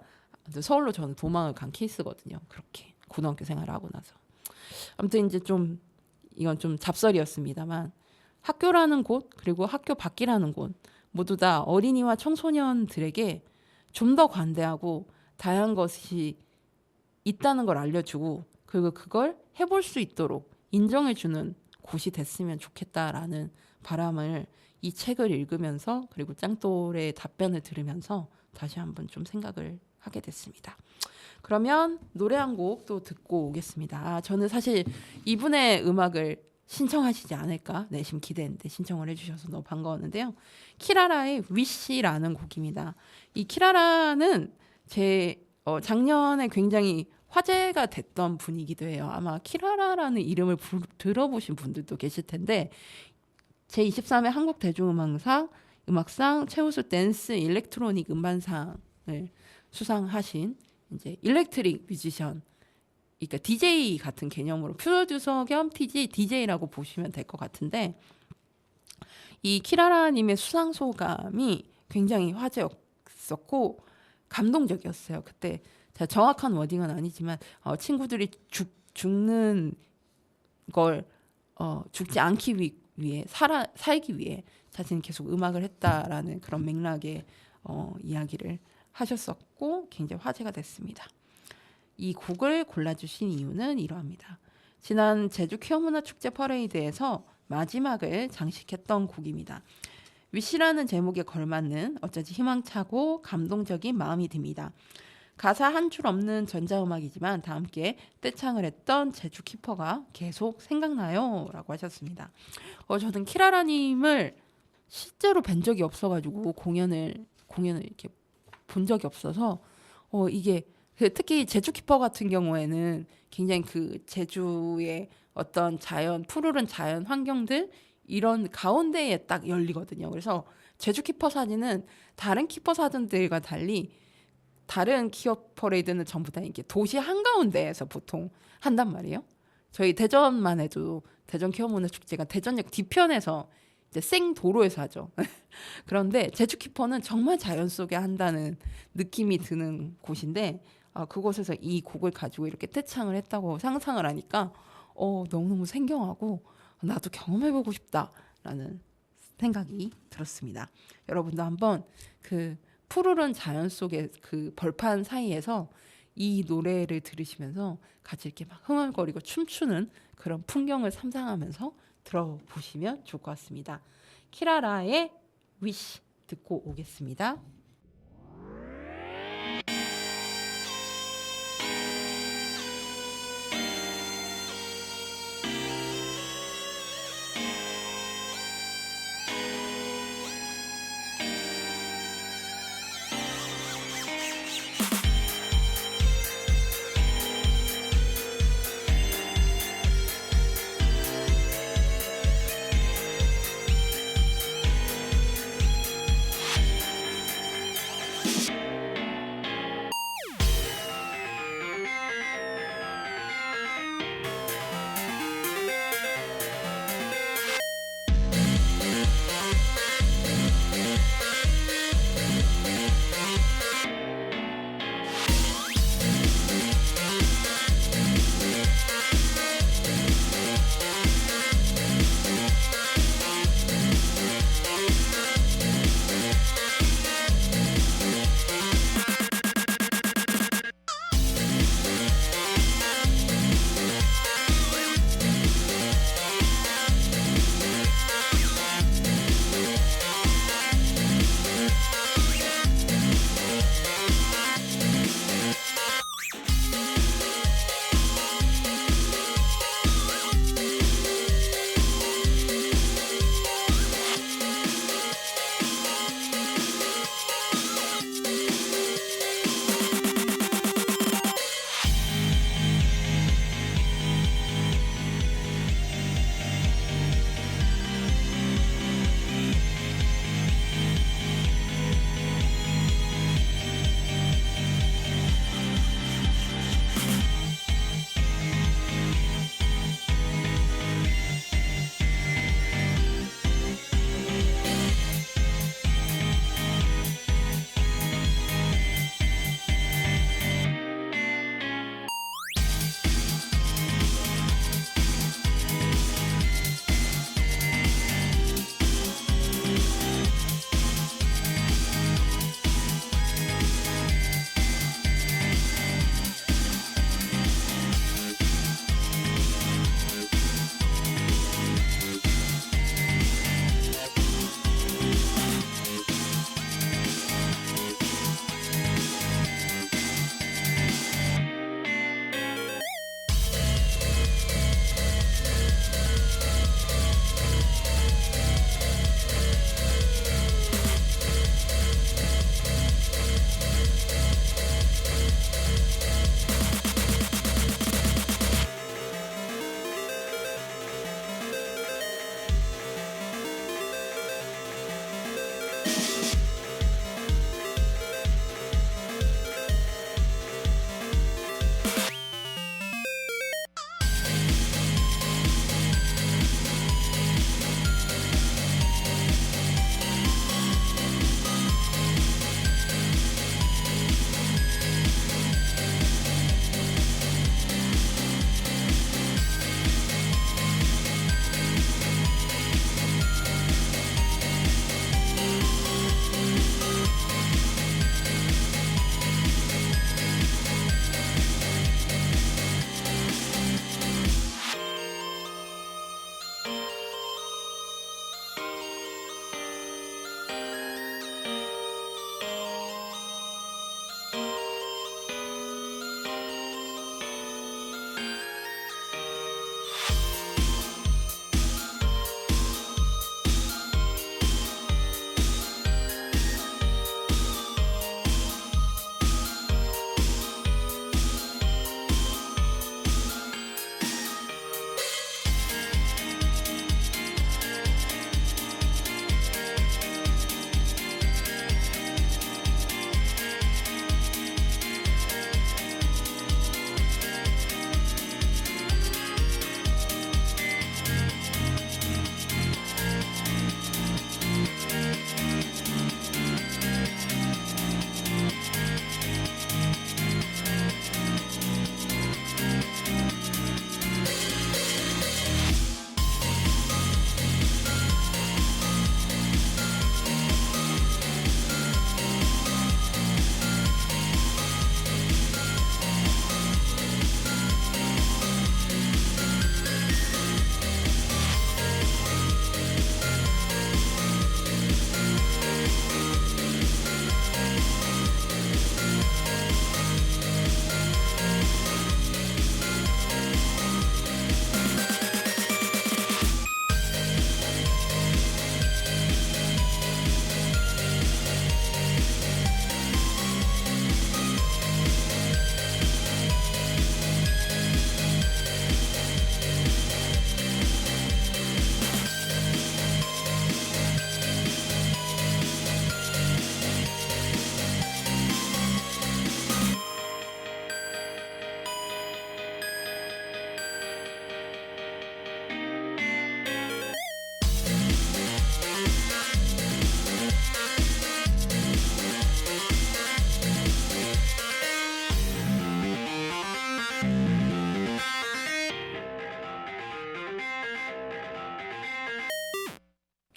서울로 저는 도망을 간 케이스거든요. 그렇게 고등학교 생활을 하고 나서. 아무튼 이제 좀 이건 좀 잡설이었습니다만, 학교라는 곳 그리고 학교 밖이라는 곳 모두 다 어린이와 청소년들에게 좀 더 관대하고 다양한 것이 있다는 걸 알려주고, 그리고 그걸 해볼 수 있도록 인정해주는 곳이 됐으면 좋겠다라는 바람을 이 책을 읽으면서, 그리고 짱돌의 답변을 들으면서 다시 한번 좀 생각을 하게 됐습니다. 그러면 노래 한 곡 또 듣고 오겠습니다. 저는 사실 이분의 음악을 신청하시지 않을까 내심 기대했는데 신청을 해주셔서 너무 반가웠는데요. 키라라의 위시라는 곡입니다. 이 키라라는 제 작년에 굉장히 화제가 됐던 분이기도 해요. 아마 키라라라는 이름을 들어보신 분들도 계실 텐데 제23회 한국대중음악상 최우수 댄스 일렉트로닉 음반상을 수상하신 이제 일렉트릭 뮤지션, 그러니까 DJ 같은 개념으로 프로듀서 겸 DJ라고 보시면 될 것 같은데 이 키라라님의 수상 소감이 굉장히 화제였었고 감동적이었어요. 그때 제가 정확한 워딩은 아니지만 친구들이 죽는 걸 죽지 않기 위해 살기 위해 자신이 계속 음악을 했다라는 그런 맥락의 이야기를 하셨었고 굉장히 화제가 됐습니다. 이 곡을 골라주신 이유는 이러합니다. 지난 제주 퀴어문화축제 퍼레이드에서 마지막을 장식했던 곡입니다. 위시라는 제목에 걸맞는 어쩌지 희망차고 감동적인 마음이 듭니다. 가사 한 줄 없는 전자음악이지만 다 함께 떼창을 했던 제주 키퍼가 계속 생각나요 라고 하셨습니다. 저는 키라라님을 실제로 뵌 적이 없어가지고 공연을 이렇게 본 적이 없어서 이게 특히 제주 키퍼 같은 경우에는 굉장히 그 제주의 어떤 푸르른 자연 환경들 이런 가운데에 딱 열리거든요. 그래서 제주 키퍼 사진은 다른 키퍼 사진들과 달리 다른 키어 퍼레이드는 전부 다 이게 도시 한가운데에서 보통 한단 말이에요. 저희 대전만 해도 대전 키어문화 축제가 대전역 뒤편에서 이제 생도로에서 하죠. 그런데 제주 키퍼는 정말 자연 속에 한다는 느낌이 드는 곳인데 그곳에서 이 곡을 가지고 이렇게 떼창을 했다고 상상을 하니까 너무너무 생경하고 나도 경험해보고 싶다라는 생각이 들었습니다. 여러분도 한번 그 푸르른 자연 속의 그 벌판 사이에서 이 노래를 들으시면서 같이 이렇게 막 흥얼거리고 춤추는 그런 풍경을 상상하면서 들어보시면 좋을 것 같습니다. 키라라의 위시 듣고 오겠습니다.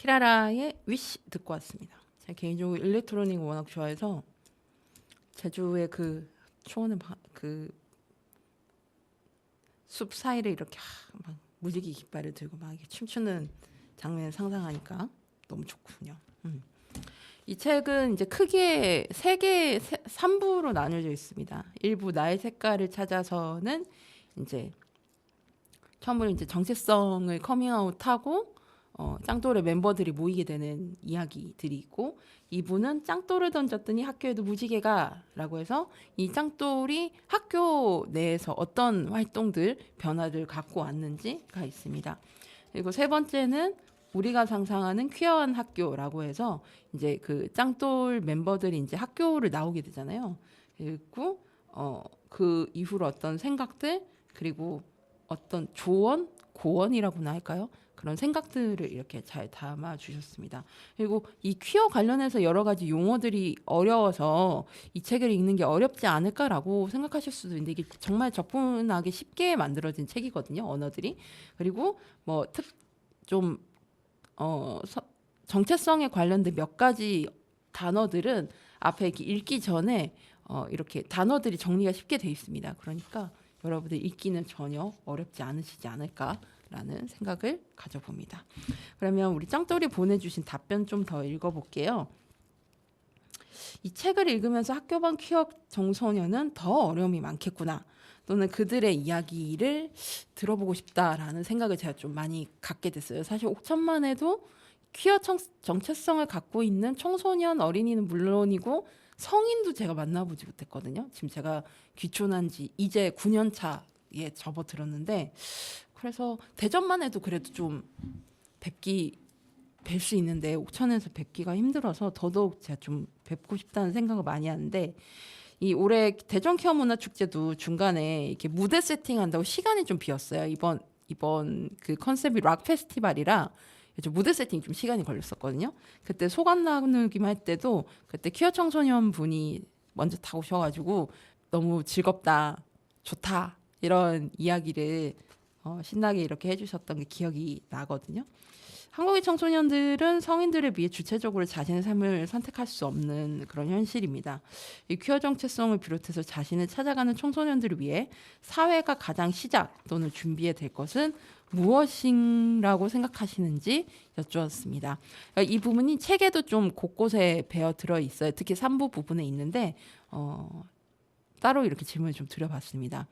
키라라의 위시 듣고 왔습니다. 제가 개인적으로 일렉트로닉 워낙 좋아해서 제주의 그 초원의 그 숲 사이를 이렇게 막 무지개 깃발을 들고 막 이렇게 춤추는 장면을 상상하니까 너무 좋군요. 이 책은 이제 크게 3부로 나뉘어져 있습니다. 1부 나의 색깔을 찾아서는 이제 처음으로 이제 정체성을 커밍아웃하고 짱돌의 멤버들이 모이게 되는 이야기들이 있고, 2부는 짱돌을 던졌더니 학교에도 무지개가라고 해서 이 짱돌이 학교 내에서 어떤 활동들 변화를 갖고 왔는지가 있습니다. 그리고 3번째는 우리가 상상하는 퀴어한 학교라고 해서 이제 그 짱돌 멤버들이 이제 학교를 나오게 되잖아요. 그리고 그 이후로 어떤 생각들, 그리고 어떤 조언, 고언이라고나 할까요? 그런 생각들을 이렇게 잘 담아 주셨습니다. 그리고 이 퀴어 관련해서 여러 가지 용어들이 어려워서 이 책을 읽는 게 어렵지 않을까라고 생각하실 수도 있는데, 이게 정말 접근하기 쉽게 만들어진 책이거든요, 언어들이. 그리고 뭐 정체성에 관련된 몇 가지 단어들은 앞에 이렇게 읽기 전에 이렇게 단어들이 정리가 쉽게 돼 있습니다. 그러니까 여러분들 읽기는 전혀 어렵지 않으시지 않을까라는 생각을 가져봅니다. 그러면 우리 짱돌이 보내주신 답변 좀 더 읽어볼게요. 이 책을 읽으면서 학교반 퀴어 청소년은 더 어려움이 많겠구나, 또는 그들의 이야기를 들어보고 싶다라는 생각을 제가 좀 많이 갖게 됐어요. 사실 옥천만 해도 퀴어 정체성을 갖고 있는 청소년, 어린이는 물론이고 성인도 제가 만나보지 못했거든요. 지금 제가 귀촌한 지 이제 9년 차에 접어들었는데, 그래서 대전만 해도 그래도 좀 뵐 수 있는데 옥천에서 뵙기가 힘들어서 더더욱 제가 좀 뵙고 싶다는 생각을 많이 하는데, 이 올해 대전 퀴어 문화 축제도 중간에 이렇게 무대 세팅한다고 시간이 좀 비었어요. 이번 그 컨셉이 락 페스티벌이라 무대 세팅 좀 시간이 걸렸었거든요. 그때 소감 나누기만 할 때도 그때 퀴어 청소년 분이 먼저 다 오셔가지고 너무 즐겁다, 좋다 이런 이야기를 신나게 이렇게 해주셨던 게 기억이 나거든요. 한국의 청소년들은 성인들에 비해 주체적으로 자신의 삶을 선택할 수 없는 그런 현실입니다. 이 퀴어 정체성을 비롯해서 자신을 찾아가는 청소년들을 위해 사회가 가장 시작 또는 준비해야 될 것은 무엇이라고 생각하시는지 여쭈었습니다. 이 부분이 책에도 좀 곳곳에 배어 들어 있어요. 특히 3부 부분에 있는데 따로 이렇게 질문을 좀 드려봤습니다.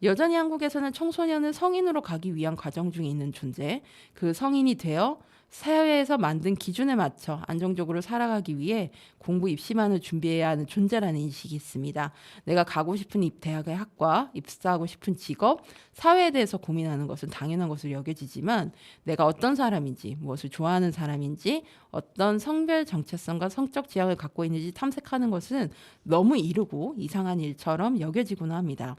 여전히 한국에서는 청소년은 성인으로 가기 위한 과정 중에 있는 존재, 그 성인이 되어 사회에서 만든 기준에 맞춰 안정적으로 살아가기 위해 공부 입시만을 준비해야 하는 존재라는 인식이 있습니다. 내가 가고 싶은 대학의 학과, 입사하고 싶은 직업, 사회에 대해서 고민하는 것은 당연한 것으로 여겨지지만 내가 어떤 사람인지, 무엇을 좋아하는 사람인지, 어떤 성별 정체성과 성적 지향을 갖고 있는지 탐색하는 것은 너무 이르고 이상한 일처럼 여겨지곤 합니다.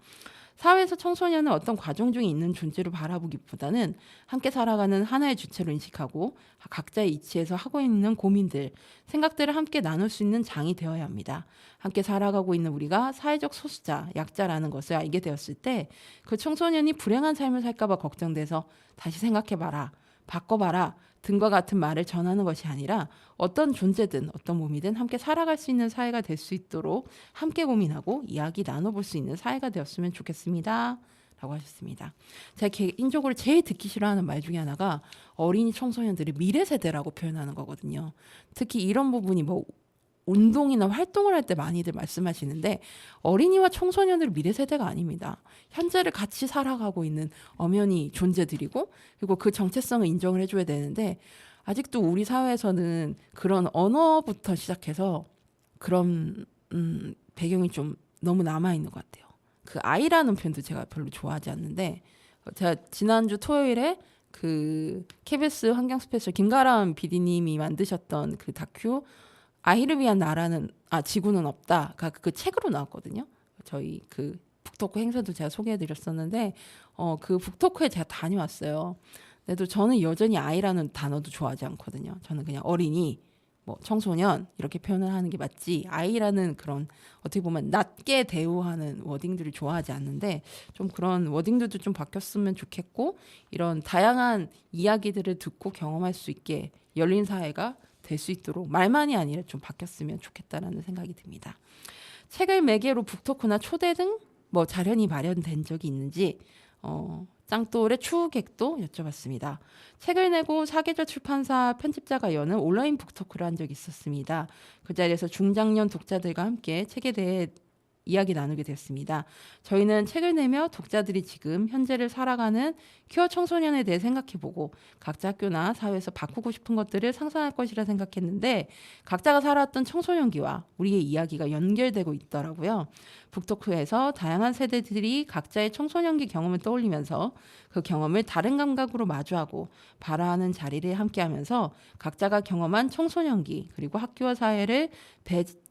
사회에서 청소년은 어떤 과정 중에 있는 존재로 바라보기보다는 함께 살아가는 하나의 주체로 인식하고 각자의 이치에서 하고 있는 고민들, 생각들을 함께 나눌 수 있는 장이 되어야 합니다. 함께 살아가고 있는 우리가 사회적 소수자, 약자라는 것을 알게 되었을 때 그 청소년이 불행한 삶을 살까 봐 걱정돼서 다시 생각해봐라, 바꿔봐라 등과 같은 말을 전하는 것이 아니라 어떤 존재든 어떤 몸이든 함께 살아갈 수 있는 사회가 될 수 있도록 함께 고민하고 이야기 나눠볼 수 있는 사회가 되었으면 좋겠습니다 라고 하셨습니다. 제가 개인적으로 제일 듣기 싫어하는 말 중에 하나가 어린이 청소년들이 미래 세대라고 표현하는 거거든요. 특히 이런 부분이 뭐 운동이나 활동을 할 때 많이들 말씀하시는데, 어린이와 청소년들은 미래 세대가 아닙니다. 현재를 같이 살아가고 있는 엄연히 존재들이고, 그리고 그 정체성을 인정을 해줘야 되는데 아직도 우리 사회에서는 그런 언어부터 시작해서 그런 배경이 좀 너무 남아있는 것 같아요. 그 아이라는 표현도 제가 별로 좋아하지 않는데, 제가 지난주 토요일에 그 KBS 환경 스페셜 김가람 PD님이 만드셨던 그 다큐 아이를 위한 나라는 지구는 없다가 그 책으로 나왔거든요. 저희 그 북토크 행사도 제가 소개해드렸었는데 그 북토크에 제가 다녀왔어요. 그래도 저는 여전히 아이라는 단어도 좋아하지 않거든요. 저는 그냥 어린이, 뭐 청소년 이렇게 표현을 하는 게 맞지, 아이라는 그런 어떻게 보면 낮게 대우하는 워딩들을 좋아하지 않는데, 좀 그런 워딩들도 좀 바뀌었으면 좋겠고, 이런 다양한 이야기들을 듣고 경험할 수 있게 열린 사회가 될 수 있도록 말만이 아니라 좀 바뀌었으면 좋겠다라는 생각이 듭니다. 책을 매개로 북토크나 초대 등 뭐 자료니 마련된 적이 있는지 짱돌의 추후객도 여쭤봤습니다. 책을 내고 사계절 출판사 편집자가 여는 온라인 북토크를 한 적이 있었습니다. 그 자리에서 중장년 독자들과 함께 책에 대해 이야기 나누게 됐습니다. 저희는 책을 내며 독자들이 지금 현재를 살아가는 퀴어 청소년에 대해 생각해보고 각자 학교나 사회에서 바꾸고 싶은 것들을 상상할 것이라 생각했는데 각자가 살았던 청소년기와 우리의 이야기가 연결되고 있더라고요. 북토크에서 다양한 세대들이 각자의 청소년기 경험을 떠올리면서 그 경험을 다른 감각으로 마주하고 발화하는 자리를 함께하면서 각자가 경험한 청소년기 그리고 학교와 사회를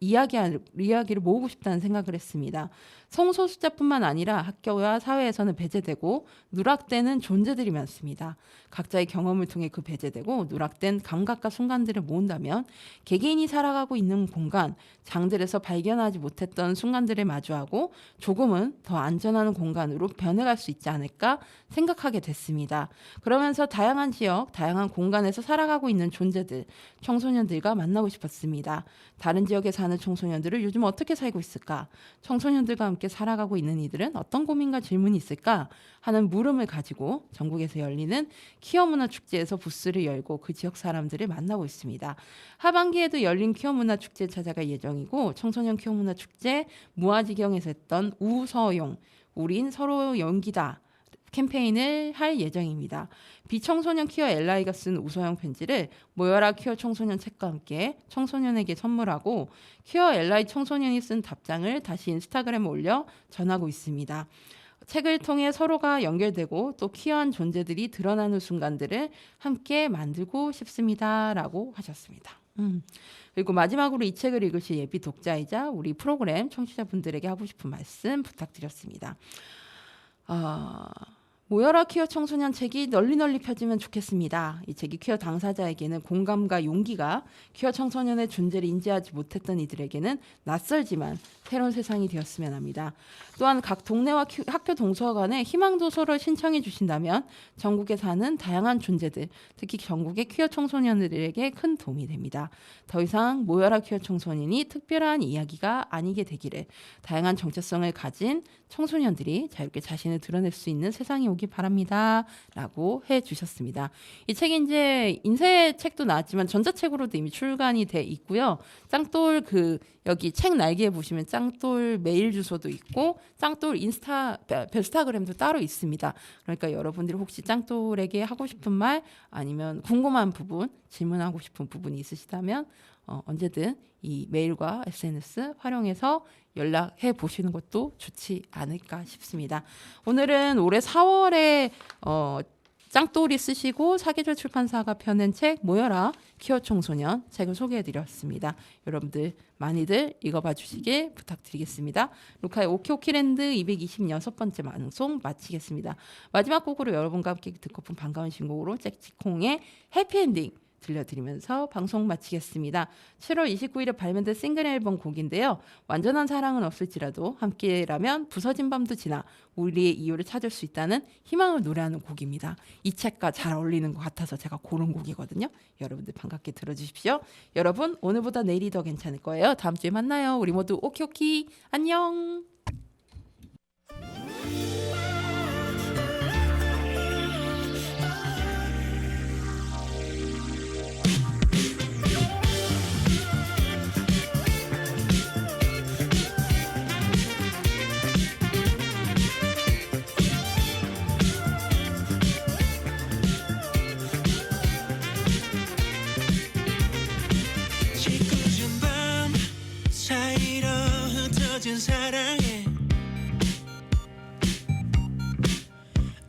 이야기를 모으고 싶다는 생각을 했습니다. 성소수자뿐만 아니라 학교와 사회에서는 배제되고 누락되는 존재들이 많습니다. 각자의 경험을 통해 그 배제되고 누락된 감각과 순간들을 모은다면 개개인이 살아가고 있는 공간, 장들에서 발견하지 못했던 순간들을 마주하고 조금은 더 안전한 공간으로 변해갈 수 있지 않을까 생각하게 됐습니다. 그러면서 다양한 지역, 다양한 공간에서 살아가고 있는 존재들, 청소년들과 만나고 싶었습니다. 다른 지역에 사는 청소년들을 요즘 어떻게 살고 있을까? 청소년들과 함께 살아가고 있는 이들은 어떤 고민과 질문이 있을까? 하는 물음을 가지고 전국에서 열리는 퀴어 문화 축제에서 부스를 열고 그 지역 사람들을 만나고 있습니다. 하반기에도 열린 퀴어 문화 축제에 찾아갈 예정이고 청소년 퀴어 문화 축제 무아지경에서 했던 우서용 우린 서로 연기다 캠페인을 할 예정입니다. 비청소년 퀴어 엘라이가 쓴 우서용 편지를 모여라 퀴어 청소년 책과 함께 청소년에게 선물하고 퀴어 엘라이 청소년이 쓴 답장을 다시 인스타그램에 올려 전하고 있습니다. 책을 통해 서로가 연결되고 또 퀴어한 존재들이 드러나는 순간들을 함께 만들고 싶습니다. 라고 하셨습니다. 그리고 마지막으로 이 책을 읽으실 예비 독자이자 우리 프로그램 청취자분들에게 하고 싶은 말씀 부탁드렸습니다. 모여라 퀴어 청소년 책이 널리 펴지면 좋겠습니다. 이 책이 퀴어 당사자에게는 공감과 용기가 퀴어 청소년의 존재를 인지하지 못했던 이들에게는 낯설지만 새로운 세상이 되었으면 합니다. 또한 각 동네와 학교 동서관에 희망도서를 신청해 주신다면 전국에 사는 다양한 존재들, 특히 전국의 퀴어 청소년들에게 큰 도움이 됩니다. 더 이상 모여라 퀴어 청소년이 특별한 이야기가 아니게 되기를 다양한 정체성을 가진 청소년들이 자유롭게 자신을 드러낼 수 있는 세상이 오기 바랍니다. 라고 해주셨습니다. 이 책이 이제 인쇄 책도 나왔지만 전자책으로도 이미 출간이 돼 있고요. 짱돌 여기 책 날개에 보시면 짱돌 메일 주소도 있고 짱돌 벨스타그램도 따로 있습니다. 그러니까 여러분들이 혹시 짱돌에게 하고 싶은 말 아니면 궁금한 부분, 질문하고 싶은 부분이 있으시다면 언제든 이 메일과 SNS 활용해서 연락해 보시는 것도 좋지 않을까 싶습니다. 오늘은 올해 4월에 짱돌이 쓰시고 사계절 출판사가 펴낸 책 모여라 퀴어 청소년 책을 소개해드렸습니다. 여러분들 많이들 읽어봐 주시길 부탁드리겠습니다. 루카의 오키오키랜드 226번째 방송 마치겠습니다. 마지막 곡으로 여러분과 함께 듣고픈 반가운 신곡으로 잭치콩의 해피엔딩 들려드리면서 방송 마치겠습니다. 7월 29일에 발매된 싱글 앨범 곡인데요. 완전한 사랑은 없을지라도 함께라면 부서진 밤도 지나 우리의 이유를 찾을 수 있다는 희망을 노래하는 곡입니다. 이 책과 잘 어울리는 것 같아서 제가 고른 곡이거든요. 여러분들 반갑게 들어주십시오. 여러분 오늘보다 내일이 더 괜찮을 거예요. 다음 주에 만나요. 우리 모두 오키오키 안녕. 사랑해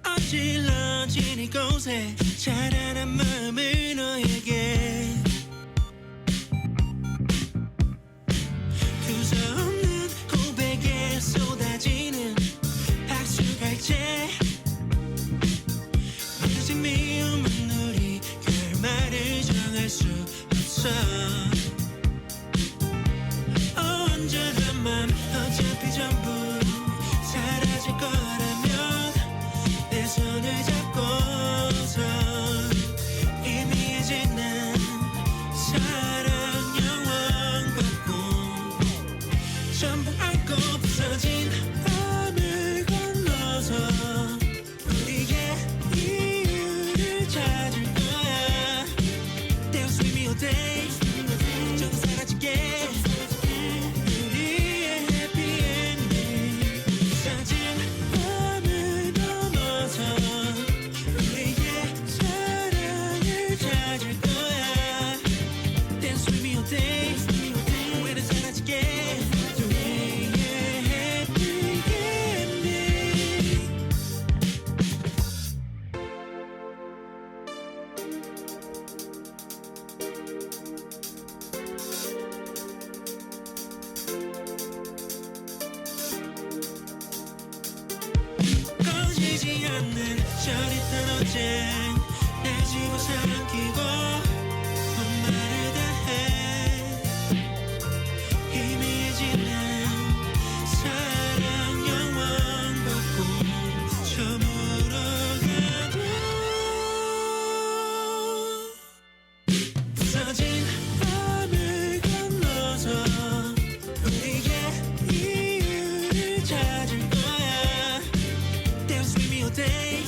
어질러진 이곳에 자라난 마음을 너에게 두서없는 고백에 쏟아지는 학수갈채 어느새 미움은 우리 결말을 정할 수 없어 온전한 맘 어차피 전부 사라질 거라면 내 손을 잡고서 저릿한 어제 날 집어삼키고 말을 다해 희미해지는 사랑 영원 걷고 저물어 가도 부서진 밤을 건너서 우리의 이유를 찾을 거야 Dance with me all day